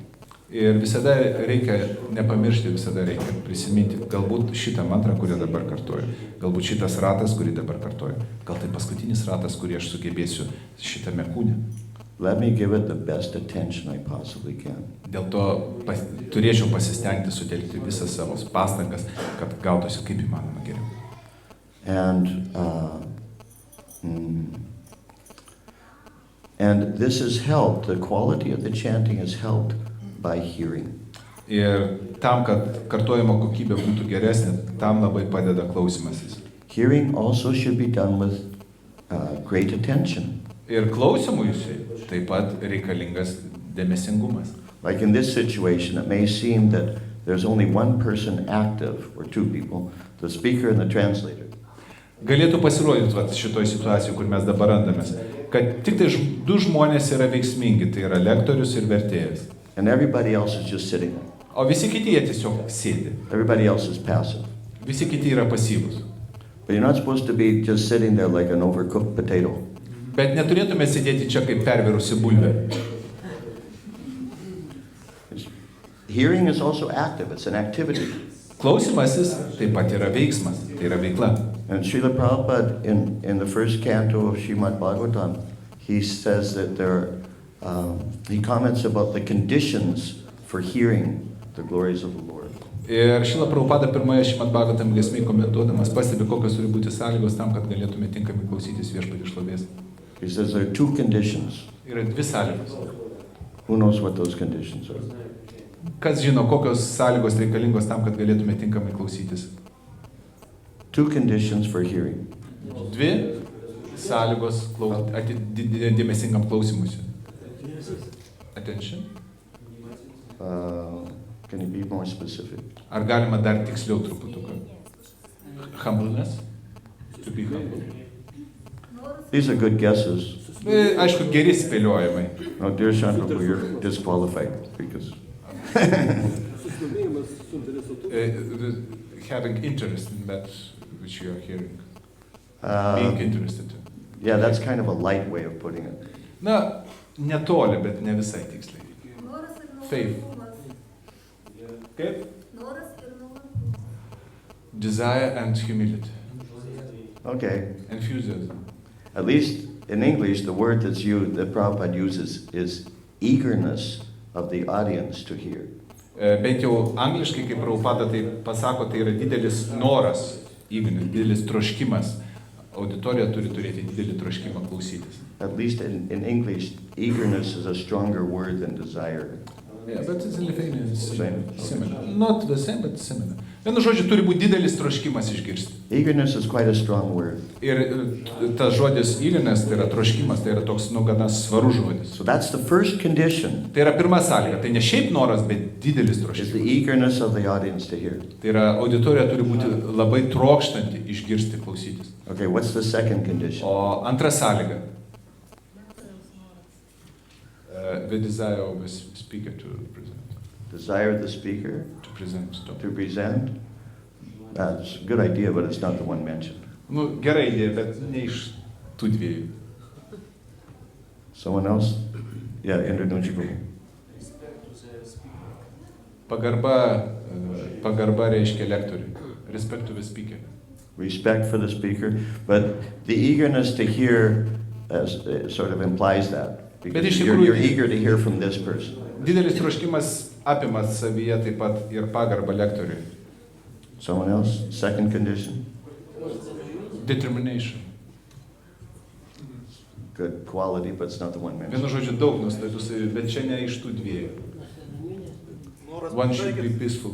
Ir visada reikia nepamiršti, visada reikia prisiminti, galbūt šitą mantrą, kurį dabar kartoju, galbūt šitas ratas, kurį dabar kartoju, gal tai paskutinis ratas, kurį aš sugebėsiu šitame kūne. Let me give it the best attention I possibly can. Dėl to turėčiau pasistengti sutelkti visas savo pastangas, kad gautųsi kaip įmanoma geriau. And this has helped, the quality of the chanting has helped by hearing. Ir tam, kad kartojimo kokybė būtų geresnė, tam labai padeda klausymasis. Hearing also should be done with great attention. Ir klausimui taip pat reikalingas dėmesingumas. Like in this situation, it may seem that there's only one person active, or two people, the speaker and the translator. Galėtų pasirodyti šitoj situacijoje, kur mes dabar randamės, kad tik tai du žmonės yra veiksmingi, tai yra lektorius ir vertėjas. And everybody else is just sitting there. O visi kiti jie tiesiog sėdi. Everybody else is passive. Visi kiti yra pasyvūs. But you're not supposed to be just sitting there like an overcooked potato. Bet neturėtume sėdėti čia kaip pervirusi bulvė. Hearing is also active, it's an activity. Klausimasis taip pat yra veiksmas, tai yra veikla. And Srila Prabhupada, in the first canto of Srimad Bhagavatam, he says that he comments about the conditions for hearing the glories of the Lord. Ir Šrila Prabhupada pirmoje Šrimad Bhagavatam giesmėje komentuodamas pastebi, kokios turi būti sąlygos tam, kad galėtume tinkamai klausytis viešpaties šlovės. He says there are two conditions. Yra dvi sąlygos. Who knows what those conditions are? Kas žino, kokios sąlygos reikalingos tam, kad galėtume tinkamai klausytis? Two conditions for hearing. Dvi sąlygos dėmesingam klausimuisi. Attention. Can you be more specific? Ar galima dar tiksliau truputuką? Humbleness. To be humble. These are good guesses. Aišku, geri spėliojimai. No, dear Shantapu, you're disqualified because Having interest in that which you are hearing. uh, Being interested. yeah, that's kind of a light way of putting it. Na, netoli, bet ne visai tiksliai. Faith. Kaip? Desire and humility. Okay. Enthusiasm. At least in English, the word that's used, that Prabhupada uses, is eagerness of the audience to hear. Bent jau angliškai, kaip Prabhupada tai pasako, tai yra didelis noras, didelis troškimas. Auditorija turi turėti didelį troškimą klausytis. At least in English, eagerness is a stronger word than desire. Yeah, but it's in Lithuanian Same. similar. Not the same, but similar. Vienu žodžiu, turi būti didelis troškimas išgirsti. Eagerness is quite a strong word. Ir tas žodis eagerness, tai yra troškimas, tai yra toks, gana svarus žodis. So that's the first condition, Tai yra pirma sąlyga. Tai ne šiaip noras, bet didelis is the troškimas. eagerness of the audience to hear. Tai yra auditorija turi būti labai trokštanti išgirsti, klausytis. Okay, what's the second condition? O antra sąlyga. The desire of the speaker to present. Desire the speaker To present. to present? That's a good idea, but it's not the one mentioned. Nu, gera idėja, bet ne iš tų dviejų. Someone else? Yeah, Indranujibu. Pagarba reiškia lektoriui. Respect to the speaker. Respect for the speaker, but the eagerness to hear sort of implies that. Because iš you're tikrųjų- eager to hear from this person. Didelis troškimas apima savyje taip pat ir pagarbą lektoriui. Someone else? Second condition? Determination. Good quality, but it's not the one Vienu mentioned. žodžiu daug nuostatų savyje, bet čia ne iš tų dviejų. One should be peaceful.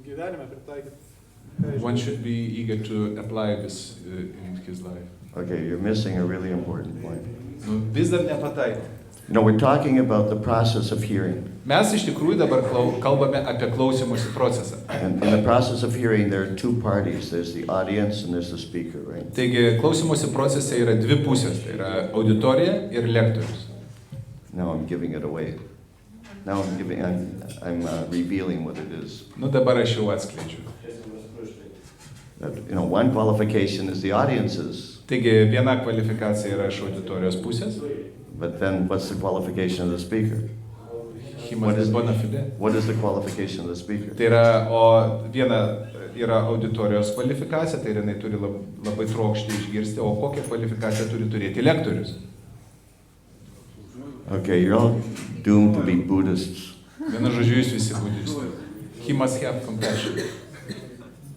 Gyvenime pritaikyti. One should be eager to apply this in his life. Okay, you're missing a really important point. Nu, vis dar nepataikė. You know, we're talking about the process of hearing. Mes iš tikrųjų dabar kalbame apie klausymosi procesą. And in the process of hearing, there are two parties. There's the audience and there's the speaker, right? Taigi klausymosi procese yra dvi pusės, tai yra auditorija ir lektorius. Now I'm giving it away. Now I'm revealing what it is. Nu dabar aš jau atskleidžiu. That, you know, one qualification is the audience's, Taigi viena kvalifikacija yra iš auditorijos pusės. but then what's the qualification of the speaker? He must be bona fide. What is the qualification of the speaker? Tai yra, o viena yra auditorijos kvalifikacija, tai yra jinai turi labai trokšti išgirsti, o kokią kvalifikaciją turi turėti lektorius. Okay, you're all doomed to be Buddhists. Vienu žodžiu, jūs visi budistai. He must have compassion.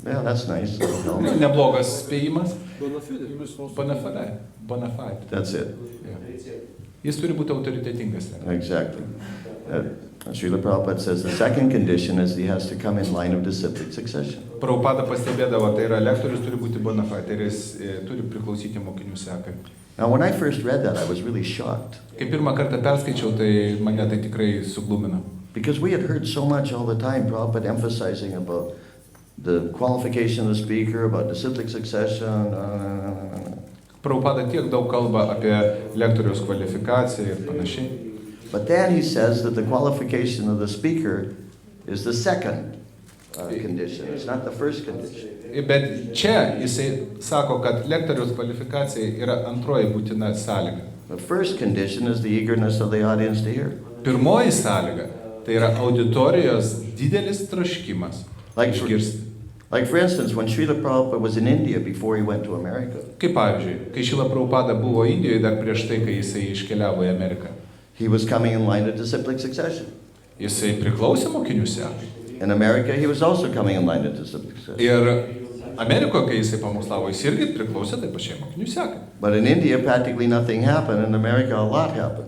Yeah, that's nice. Nu, No, neblogas spėjimas. Bona fide. Bona fide. that's it. Yeah. Jis turi būti autoritetingas. Exactly. Srila Prabhupada says the second condition is he has to come in line of disciplic succession. Prabhupada pastebėdavo, tai yra lektorius turi būti bona fide, tai yra jis turi priklausyti mokinių sekai. Now, when I first read that, I was really shocked Kai pirmą kartą perskaičiau, tai mane tai tikrai suglumino. because we had heard so much all the time, Prabhupada emphasizing about the qualification of the speaker, about disciplic succession. Prabhupada tiek daug kalba apie lektoriaus kvalifikaciją ir panašiai. But then he says that the qualification of the speaker is the second condition. It's not the first condition. Bet čia jisai sako, kad lektoriaus kvalifikacija yra antroji būtina sąlyga. The first condition is the eagerness of the audience to hear. Pirmoji sąlyga tai yra auditorijos didelis troškimas Like, išgirsti. like for instance, when Srila Prabhupada was in India before he went to America, Kaip pavyzdžiui, kai Šrila Prabhupada buvo Indijoje dar prieš tai, kai jisai iškeliavo į Ameriką, he was coming in line of disciplic succession. jisai priklausė mokinių sekai. In America, he was also coming in line of disciplic succession. Ir Amerikoje, kai jisai pamokslavo, jis irgi priklausė taip pačiai mokinių sekai. But in India, practically nothing happened. In America, a lot happened.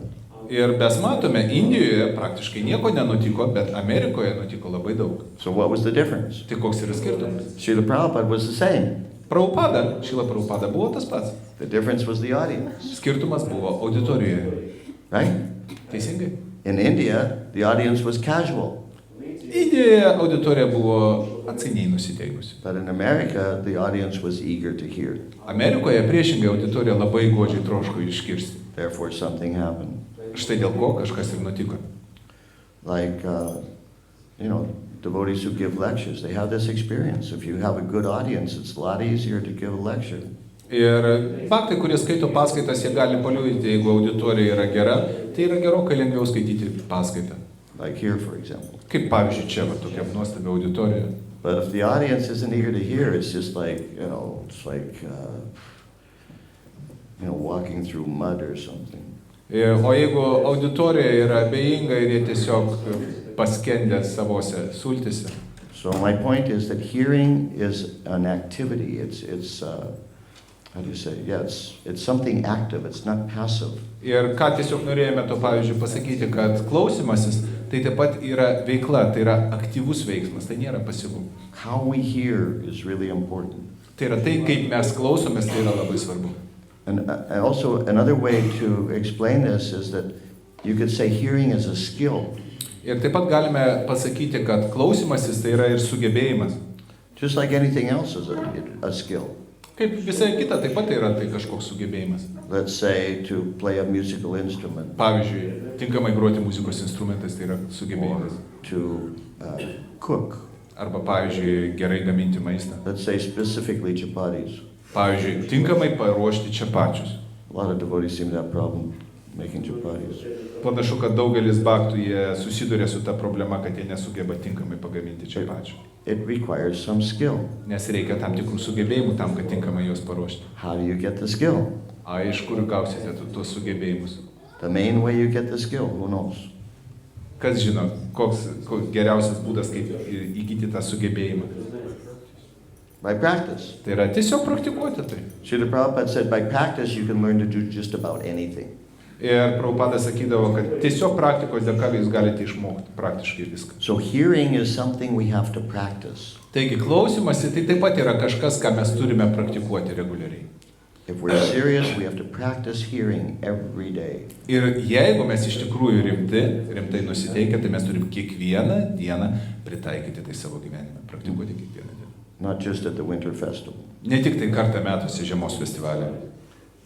Ir mes matome, Indijoje praktiškai nieko nenutiko, bet Amerikoje nutiko labai daug. So what was the difference? Tai koks yra skirtumas? Srila Prabhupada was the same. Šrila Prabhupada buvo tas pats. The difference was the audience, Skirtumas buvo auditorijoje. right? Teisingai? In India, the audience was casual. Indijoje auditorija buvo atsainiai nusiteikusi. But in America, the audience was eager to hear. Amerikoje priešingai auditorija labai godžiai troško išgirsti. Therefore, something happened. Štai dėl ko kažkas ir nutiko. Like, devotees who give lectures, they have this experience. If you have a good audience, it's a lot easier to give a lecture. Ir faktai, kurie skaito paskaitas, jie gali paliudyti, jeigu auditorija yra gera, tai yra gerokai lengviau skaityti paskaitą. Like here, for example. Kaip pavyzdžiui čia, va, tokia nuostabi auditorija. But if the audience isn't eager to hear, it's just like, it's like, walking through mud or something. O jeigu auditorija yra abejinga ir jie tiesiog paskendę savose sultise. So my point is that hearing is an activity. It's how do you say? Yeah, it's something active. It's not passive. Ir ką tiesiog norėjome to pavyzdžiui pasakyti, kad klausimasis tai taip pat yra veikla, tai yra aktyvus veiksmas, tai nėra pasyvu. How we hear is really important. Tai yra tai, kaip mes klausomės, tai yra labai svarbu. And also another way to explain this is that you could say hearing is a skill. Ir taip pat galime pasakyti, kad klausimasis tai yra ir sugebėjimas. Just like anything else is a skill. Kaip visai kita, taip pat yra tai kažkoks sugebėjimas. Let's say to play a musical instrument. Pavyzdžiui, tinkamai groti muzikos instrumentais tai yra sugebėjimas. To cook. Arba pavyzdžiui, gerai gaminti maistą. Let's say specifically chapatis. Pavyzdžiui, tinkamai paruošti čepačius. A lot of devotees seem to have problem making chapatis. Panašu, kad daugelis bhaktų jie susiduria su ta problema, kad jie nesugeba tinkamai pagaminti čepačių. It requires some skill. Nes reikia tam tikrų sugebėjimų tam, kad tinkamai juos paruošti. How do you get the skill? Iš kur gausite tuos sugebėjimus? The main way you get the skill, who knows? Kas žino, koks geriausias būdas, kaip įgyti tą sugebėjimą? By practice. Tai yra tiesiog praktikuoti tai. Srila Prabhupada said, by practice you can learn to do just about anything. Ir Prabhupada sakydavo, kad tiesiog praktikos dėka jūs galite išmokti praktiškai viską. So hearing is something we have to practice. Taigi klausimasi tai taip pat yra kažkas, ką mes turime praktikuoti reguliariai. If we're serious, we have to practice hearing every day. Ir jeigu mes iš tikrųjų rimtai nusiteikę, tai mes turim kiekvieną dieną pritaikyti tai savo gyvenime, praktikuoti kiekvieną dieną. Not just at the winter festival. Ne tik tai kartą metuose žiemos festivalį.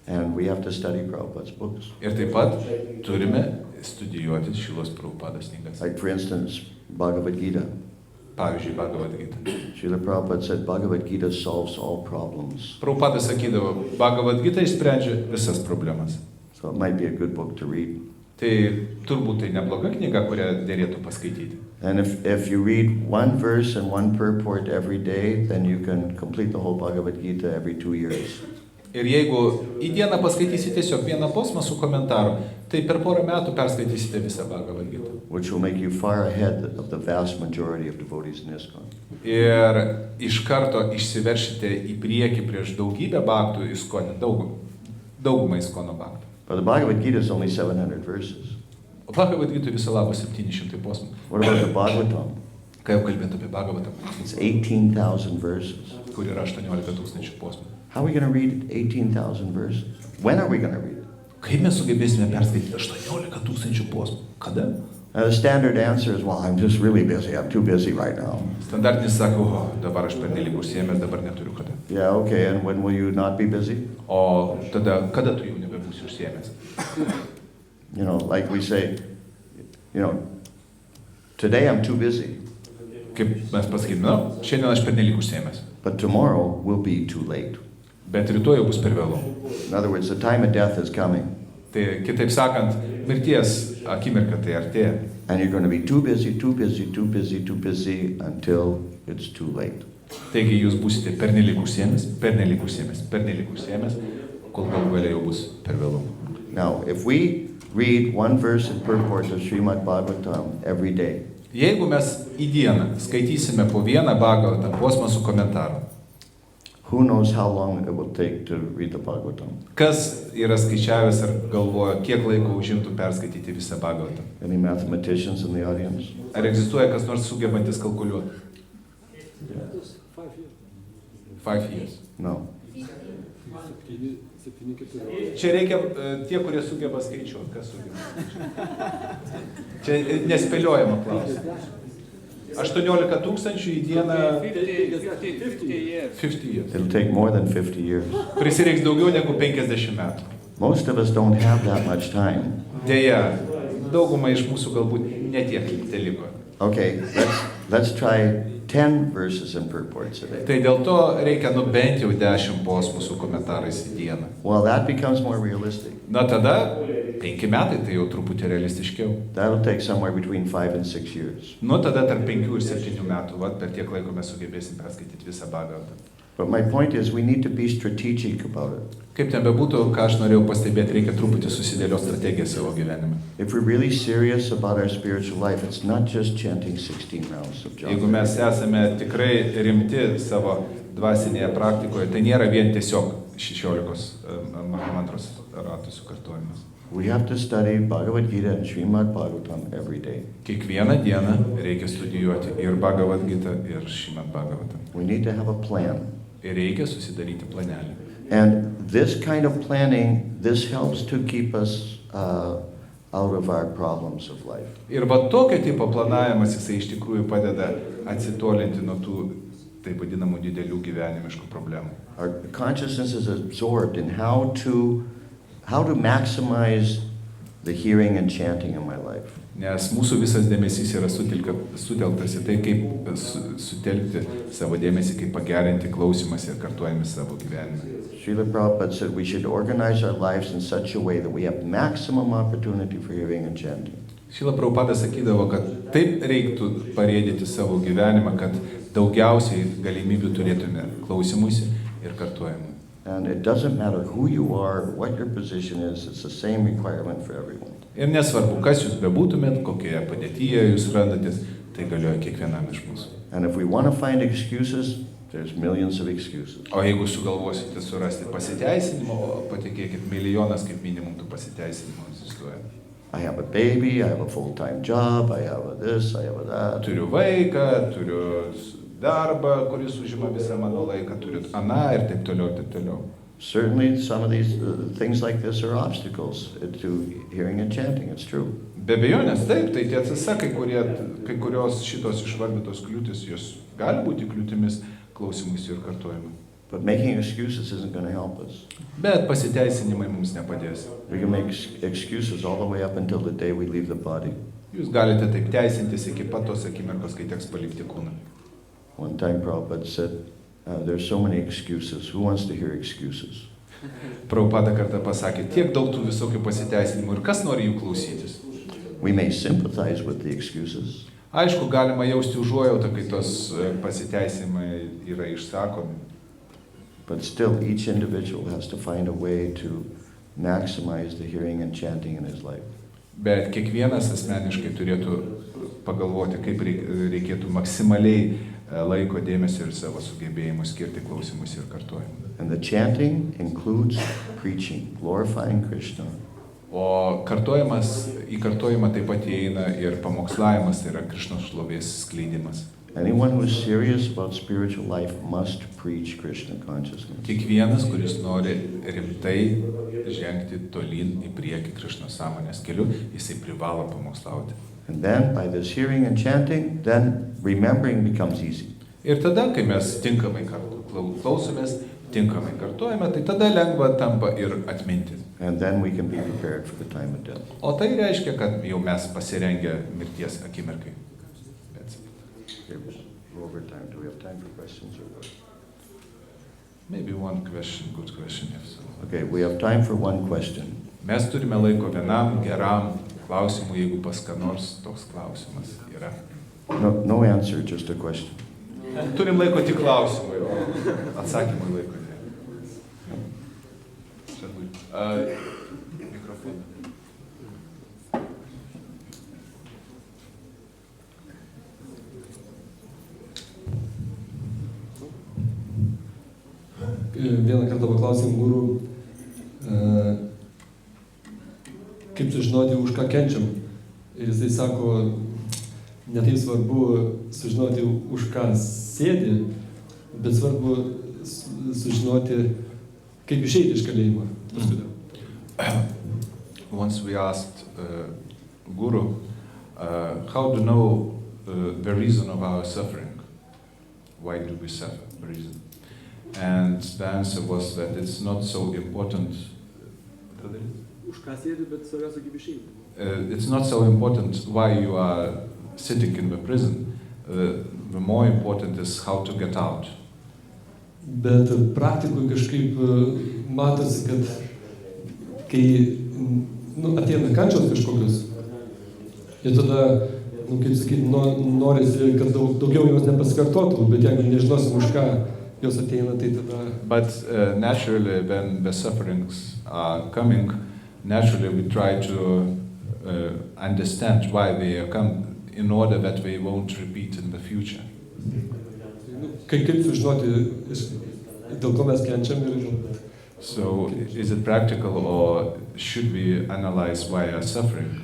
And we have to study Prabhupada's books. Ir taip pat turime studijuoti Šilos Prabhupados knygas. Like for instance, Bhagavad Gita. Pavyzdžiui, Bhagavad Gita. Srila Prabhupada said Bhagavad Gita solves all problems. Prabhupada sakydavo, Bhagavad Gita išsprendžia visas problemas. So it might be a good book to read. Tai turbūt tai nebloga knyga, kurią dėrėtų paskaityti. And if you read one verse and one purport every day, then you can complete the whole Bhagavad Gita every 2 years. Ir jeigu į dieną paskaitysite tiesiog vieną posmą su komentaru, tai per porą metų perskaitysite visą Bhagavad Gita. Which will make you far ahead of the vast majority of devotees in ISKCON. Ir iš karto išsiveršite į priekį prieš daugybę bhaktų ISKCON, daugumą ISKCON bhaktų. But the Bhagavad Gita is only 700 verses. O Bhagavad Gita viso labo 700 posmų. What about the Bhagavatam? Ką jau kalbėt apie Bhagavatam? It's 18,000 verses. Kur yra 18,000 posmų. How are we going to read 18,000 verses? When are we going to read it? Kaip mes sugebėsime perskaityti 18,000 posmų? Kada? The standard answer is, well, I'm just really busy. I'm too busy right now. Standartinis sako, dabar aš pernelyg užsiėmęs, dabar neturiu kada. Yeah, okay, and when will you not be busy? O tada, kada tu jau nebebūsi užsiėmęs? Like we say, today I'm too busy. Kaip mes pasakytume, šiandien aš pernelyg užsiėmęs. But tomorrow will be too late. Bet rytoj jau bus per vėlu. In other words, the time of death is coming. Tai kitaip sakant, mirties akimirka tai artėja. And you're going to be too busy until it's too late. Taigi jūs būsite pernelyg užsiėmęs, kol galų gale jau bus per vėlu. Now, if we read one verse and purport of Srimad Bhagavatam every day, jeigu mes į dieną skaitysime po vieną Bhagavatam posmą su komentaru, who knows how long it will take to read the Bhagavatam? Kas yra skaičiavęs ar galvoja, kiek laiko užimtų perskaityti visą Bhagavatam? Any mathematicians in the audience? Ar egzistuoja kas nors sugebantis kalkuliuoti? 5 years. No. Čia reikia tie, kurie sugeba skaičiuoti, kas sugeba. Čia nespėliojama klausimas. 18 tūkstančių į dieną 50 years. 50 years. It'll take more than 50 years. Prisireiks daugiau negu 50 metų. Most of us don't have that much time. Deja, dauguma iš mūsų galbūt netiek teliko. Okay, let's try 10 verses and purports a day. Tai dėl to reikia bent jau 10 posmų su komentarais į dieną. Well, that becomes more realistic. Na tada 5 metai tai jau truputį realistiškiau. That'll take somewhere between 5 and 6 years. Nu tada tarp 5 ir 7 metų, per tiek laiko mes sugebėsim perskaityti visą Bhagavatą. But my point is we need to be strategic about it. Kaip ten bebūtų, ką aš norėjau pastebėti, reikia truputį susidėlioti strategiją savo gyvenime. If we're really serious about our spiritual life, it's not just chanting 16 rounds of Jeigu Japa. mes esame tikrai rimti savo dvasinėje praktikoje, tai nėra vien tiesiog 16 Mahamantros ratų sukartojimas. We have to study Bhagavad Gita and Srimad Bhagavatam every day. Kiekvieną dieną reikia studijuoti ir Bhagavad Gita, ir Srimad Bhagavatam. We need to have a plan. Ir reikia susidaryti planelį. And this kind of planning, this helps to keep us out of our problems of life. Ir va tokio tipo planavimas jisai iš tikrųjų padeda atsitolinti nuo tų taip vadinamų didelių gyvenimiškų problemų. Our consciousness is absorbed in how to maximize the hearing and chanting in my life. Nes mūsų visas dėmesys yra sutelktas į tai, kaip sutelkti savo dėmesį, kaip pagerinti klausimas ir kartuojami savo gyvenime. Srila Prabhupada said we should organize our lives in such a way that we have maximum opportunity for hearing and chanting. Srila Prabhupada sakydavo, kad taip reiktų parėdyti savo gyvenimą, kad daugiausiai galimybių turėtume klausimuisi ir kartuojimui. And it doesn't matter who you are, what your position is, it's the same requirement for everyone. Ir nesvarbu, kas jūs bebūtumėt, kokioje padėtyje jūs randatės, tai galioja kiekvienam iš mūsų. And if we want to find excuses, there's millions of excuses. O jeigu sugalvosite surasti pasiteisinimo, patikėkit, milijonas kaip minimum tų pasiteisinimų egzistuoja. I have a baby, I have a full-time job, I have a this, I have a that. Turiu vaiką, turiu darbą, kuris užima visą mano laiką, turiu aną ir taip toliau, taip toliau. Certainly some of these things like this are obstacles to hearing and chanting, it's true. Be abejonės, taip, tai tiesa, kai kurios šitos išvardytos kliūtis, jos gali būti kliūtimis klausimus ir kartojimui. But making excuses isn't going to help us. Bet pasiteisinimai mums nepadės. We can make excuses all the way up until the day we leave the body. Jūs galite taip teisintis iki pat tos akimirkos, kai teks palikti kūną. One time Prabhupada said, there's so many excuses. Who wants to hear excuses? Prabhupada kartą pasakė, tiek daug tų visokių pasiteisinimų ir kas nori jų klausytis. We may sympathize with the excuses. Aišku, galima jausti užuojautą, kai tos pasiteisinimai yra išsakomi. But still, each individual has to find a way to maximize the hearing and chanting in his life. Bet kiekvienas asmeniškai turėtų pagalvoti, kaip reikėtų maksimaliai laiko dėmesio ir savo sugebėjimų skirti klausimus ir kartojimui. And the chanting includes preaching, glorifying Krishna. O į kartojimą taip pat įeina ir pamokslavimas, tai yra Krišnos šlovės skleidimas. Anyone who is serious about spiritual life must preach Krishna consciousness. Kiekvienas, kuris nori rimtai žengti tolyn į priekį Krišnos sąmonės keliu, jisai privalo pamokslauti. And then, by this hearing and chanting, then remembering becomes easy. Ir tada, kai mes tinkamai klausomės, tinkamai kartojame, tai tada lengva tampa ir atminti. And then we can be prepared for the time of death. O tai reiškia, kad jau mes pasirengę mirties akimirkai. Okay, we're over time. Do we have time for questions or what? Maybe one question, good question, if so. Okay, we have time for one question. Mes turime laiko vienam geram klausimui, jeigu pas ką nors toks klausimas yra. No answer, just a question. Turim laiko tik klausimui, o atsakymui laiko ne. Mikrofoną. Vieną kartą paklausėm guru, kaip sužinoti, už ką kenčiam. Ir jisai sako, ne taip svarbu sužinoti, už ką sėdi, bet svarbu sužinoti, kaip išeiti iš kalėjimo. Once we asked Guru, how to know the reason of our suffering. Why do we suffer? The reason. And the answer was that it's not so important. Už ką sėdi, bet savęs sugebi išeiti. It's not so important why you are sitting in the prison. The more important is how to get out. Bet praktikoje kažkaip matosi, kad kai ateina kančios kažkokios, ir tada, kaip sakyti, norisi, kad daugiau jos nepasikartotų, bet jeigu nežinosim už ką jos ateina, tai tada... But naturally, when the sufferings are coming, naturally we try to understand why they come in order that they won't repeat in the future. Kaip sužinoti, dėl ko mes kenčiam ir... So, is it practical or should we analyze why we are suffering?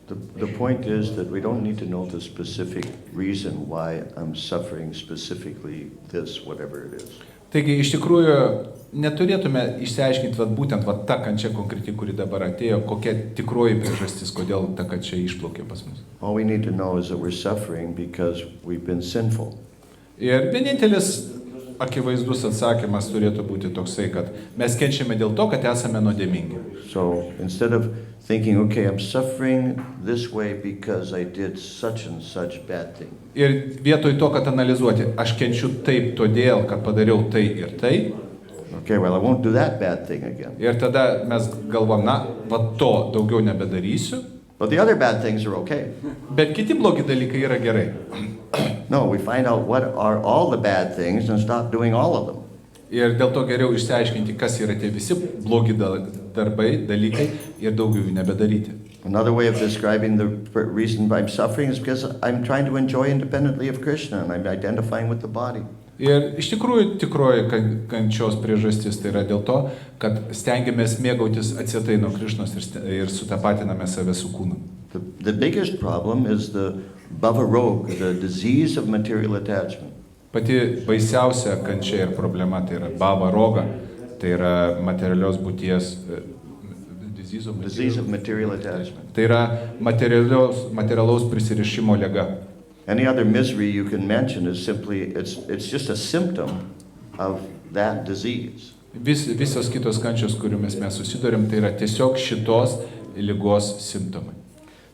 The point is that we don't need to know the specific reason why I'm suffering specifically this, whatever it is. Taigi, iš tikrųjų, neturėtume išsiaiškinti būtent ta kančia konkreti, kuri dabar atėjo, kokia tikroji priežastis, kodėl ta kančia išplaukė pas mus. All we need to know is that we're suffering because we've been sinful. Ir vienintelis akivaizdus atsakymas turėtų būti toksai, kad mes kenčiame dėl to, kad esame nuodėmingi. So instead of thinking, okay, I'm suffering this way because I did such and such bad thing. Ir vietoj to, kad analizuoti, aš kenčiu taip todėl, kad padariau tai ir tai. Okay, well, I won't do that bad thing again. Ir tada mes galvom, to daugiau nebedarysiu. But the other bad things are okay. Bet kiti blogi dalykai yra gerai. No, we find out what are all the bad things and stop doing all of them. Ir dėl to geriau išsiaiškinti, kas yra tie visi blogi darbai, dalykai ir daugiau jų nebedaryti. Another way of describing the reason I'm suffering is because I'm trying to enjoy independently of Krishna and I'm identifying with the body. Ir iš tikrųjų tikroji kančios priežastis tai yra dėl to, kad stengiamės mėgautis atsietai nuo Krišnos ir sutapatiname save su kūnu. The biggest problem is the bhava roga, the disease of material attachment. Pati baisiausia kančia ir problema tai yra bhava roga, tai yra materialios būties Disease of material attachment. Tai yra materialaus prisirišimo liga. Any other misery you can mention is simply, it's just a symptom of that disease. Visos kitos kančios, kuriomis mes susidurėm, tai yra tiesiog šitos ligos simptomai.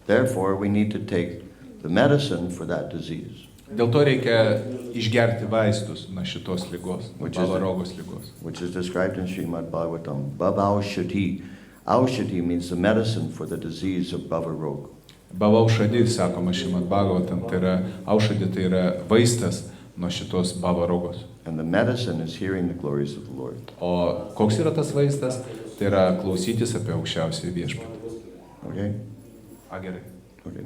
Therefore, we need to take the medicine for that disease. Dėl to reikia išgerti vaistus nuo šitos ligos, bhava rogos ligos. Which is described in Srimad Bhagavatam. Bhavaushadhi. Aushadhi means the medicine for the disease of bhava roga. Bhavaushadhi, sakoma Srimad Bhagavatam, tai yra aushadhi, tai yra vaistas nuo šitos bhava rogos. And the medicine is hearing the glories of the Lord. O koks yra tas vaistas? Tai yra klausytis apie aukščiausiąjį viešpatį. Okay? Gerai. Okay.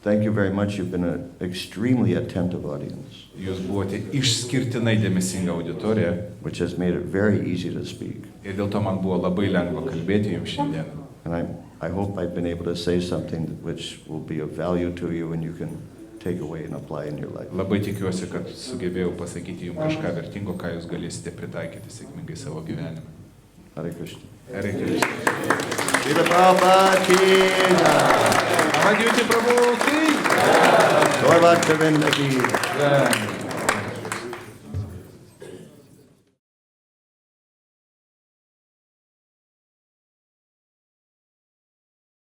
Thank you very much. You've been an extremely attentive audience. Jūs buvote išskirtinai dėmesinga auditorija. Which has made it very easy to speak. Ir dėl to man buvo labai lengva kalbėti jums šiandien. And I hope I've been able to say something which will be of value to you and you can take away and apply in your life. Labai tikiuosi, kad sugebėjau pasakyti jums kažką vertingo, ką jūs galėsite pritaikyti sėkmingai savo gyvenime. Hare Krishna. Hare Krishna. Srila Prabhupada ki jai. Namaste Prabhu ki Gaur Bhakta Vrinda ki jai.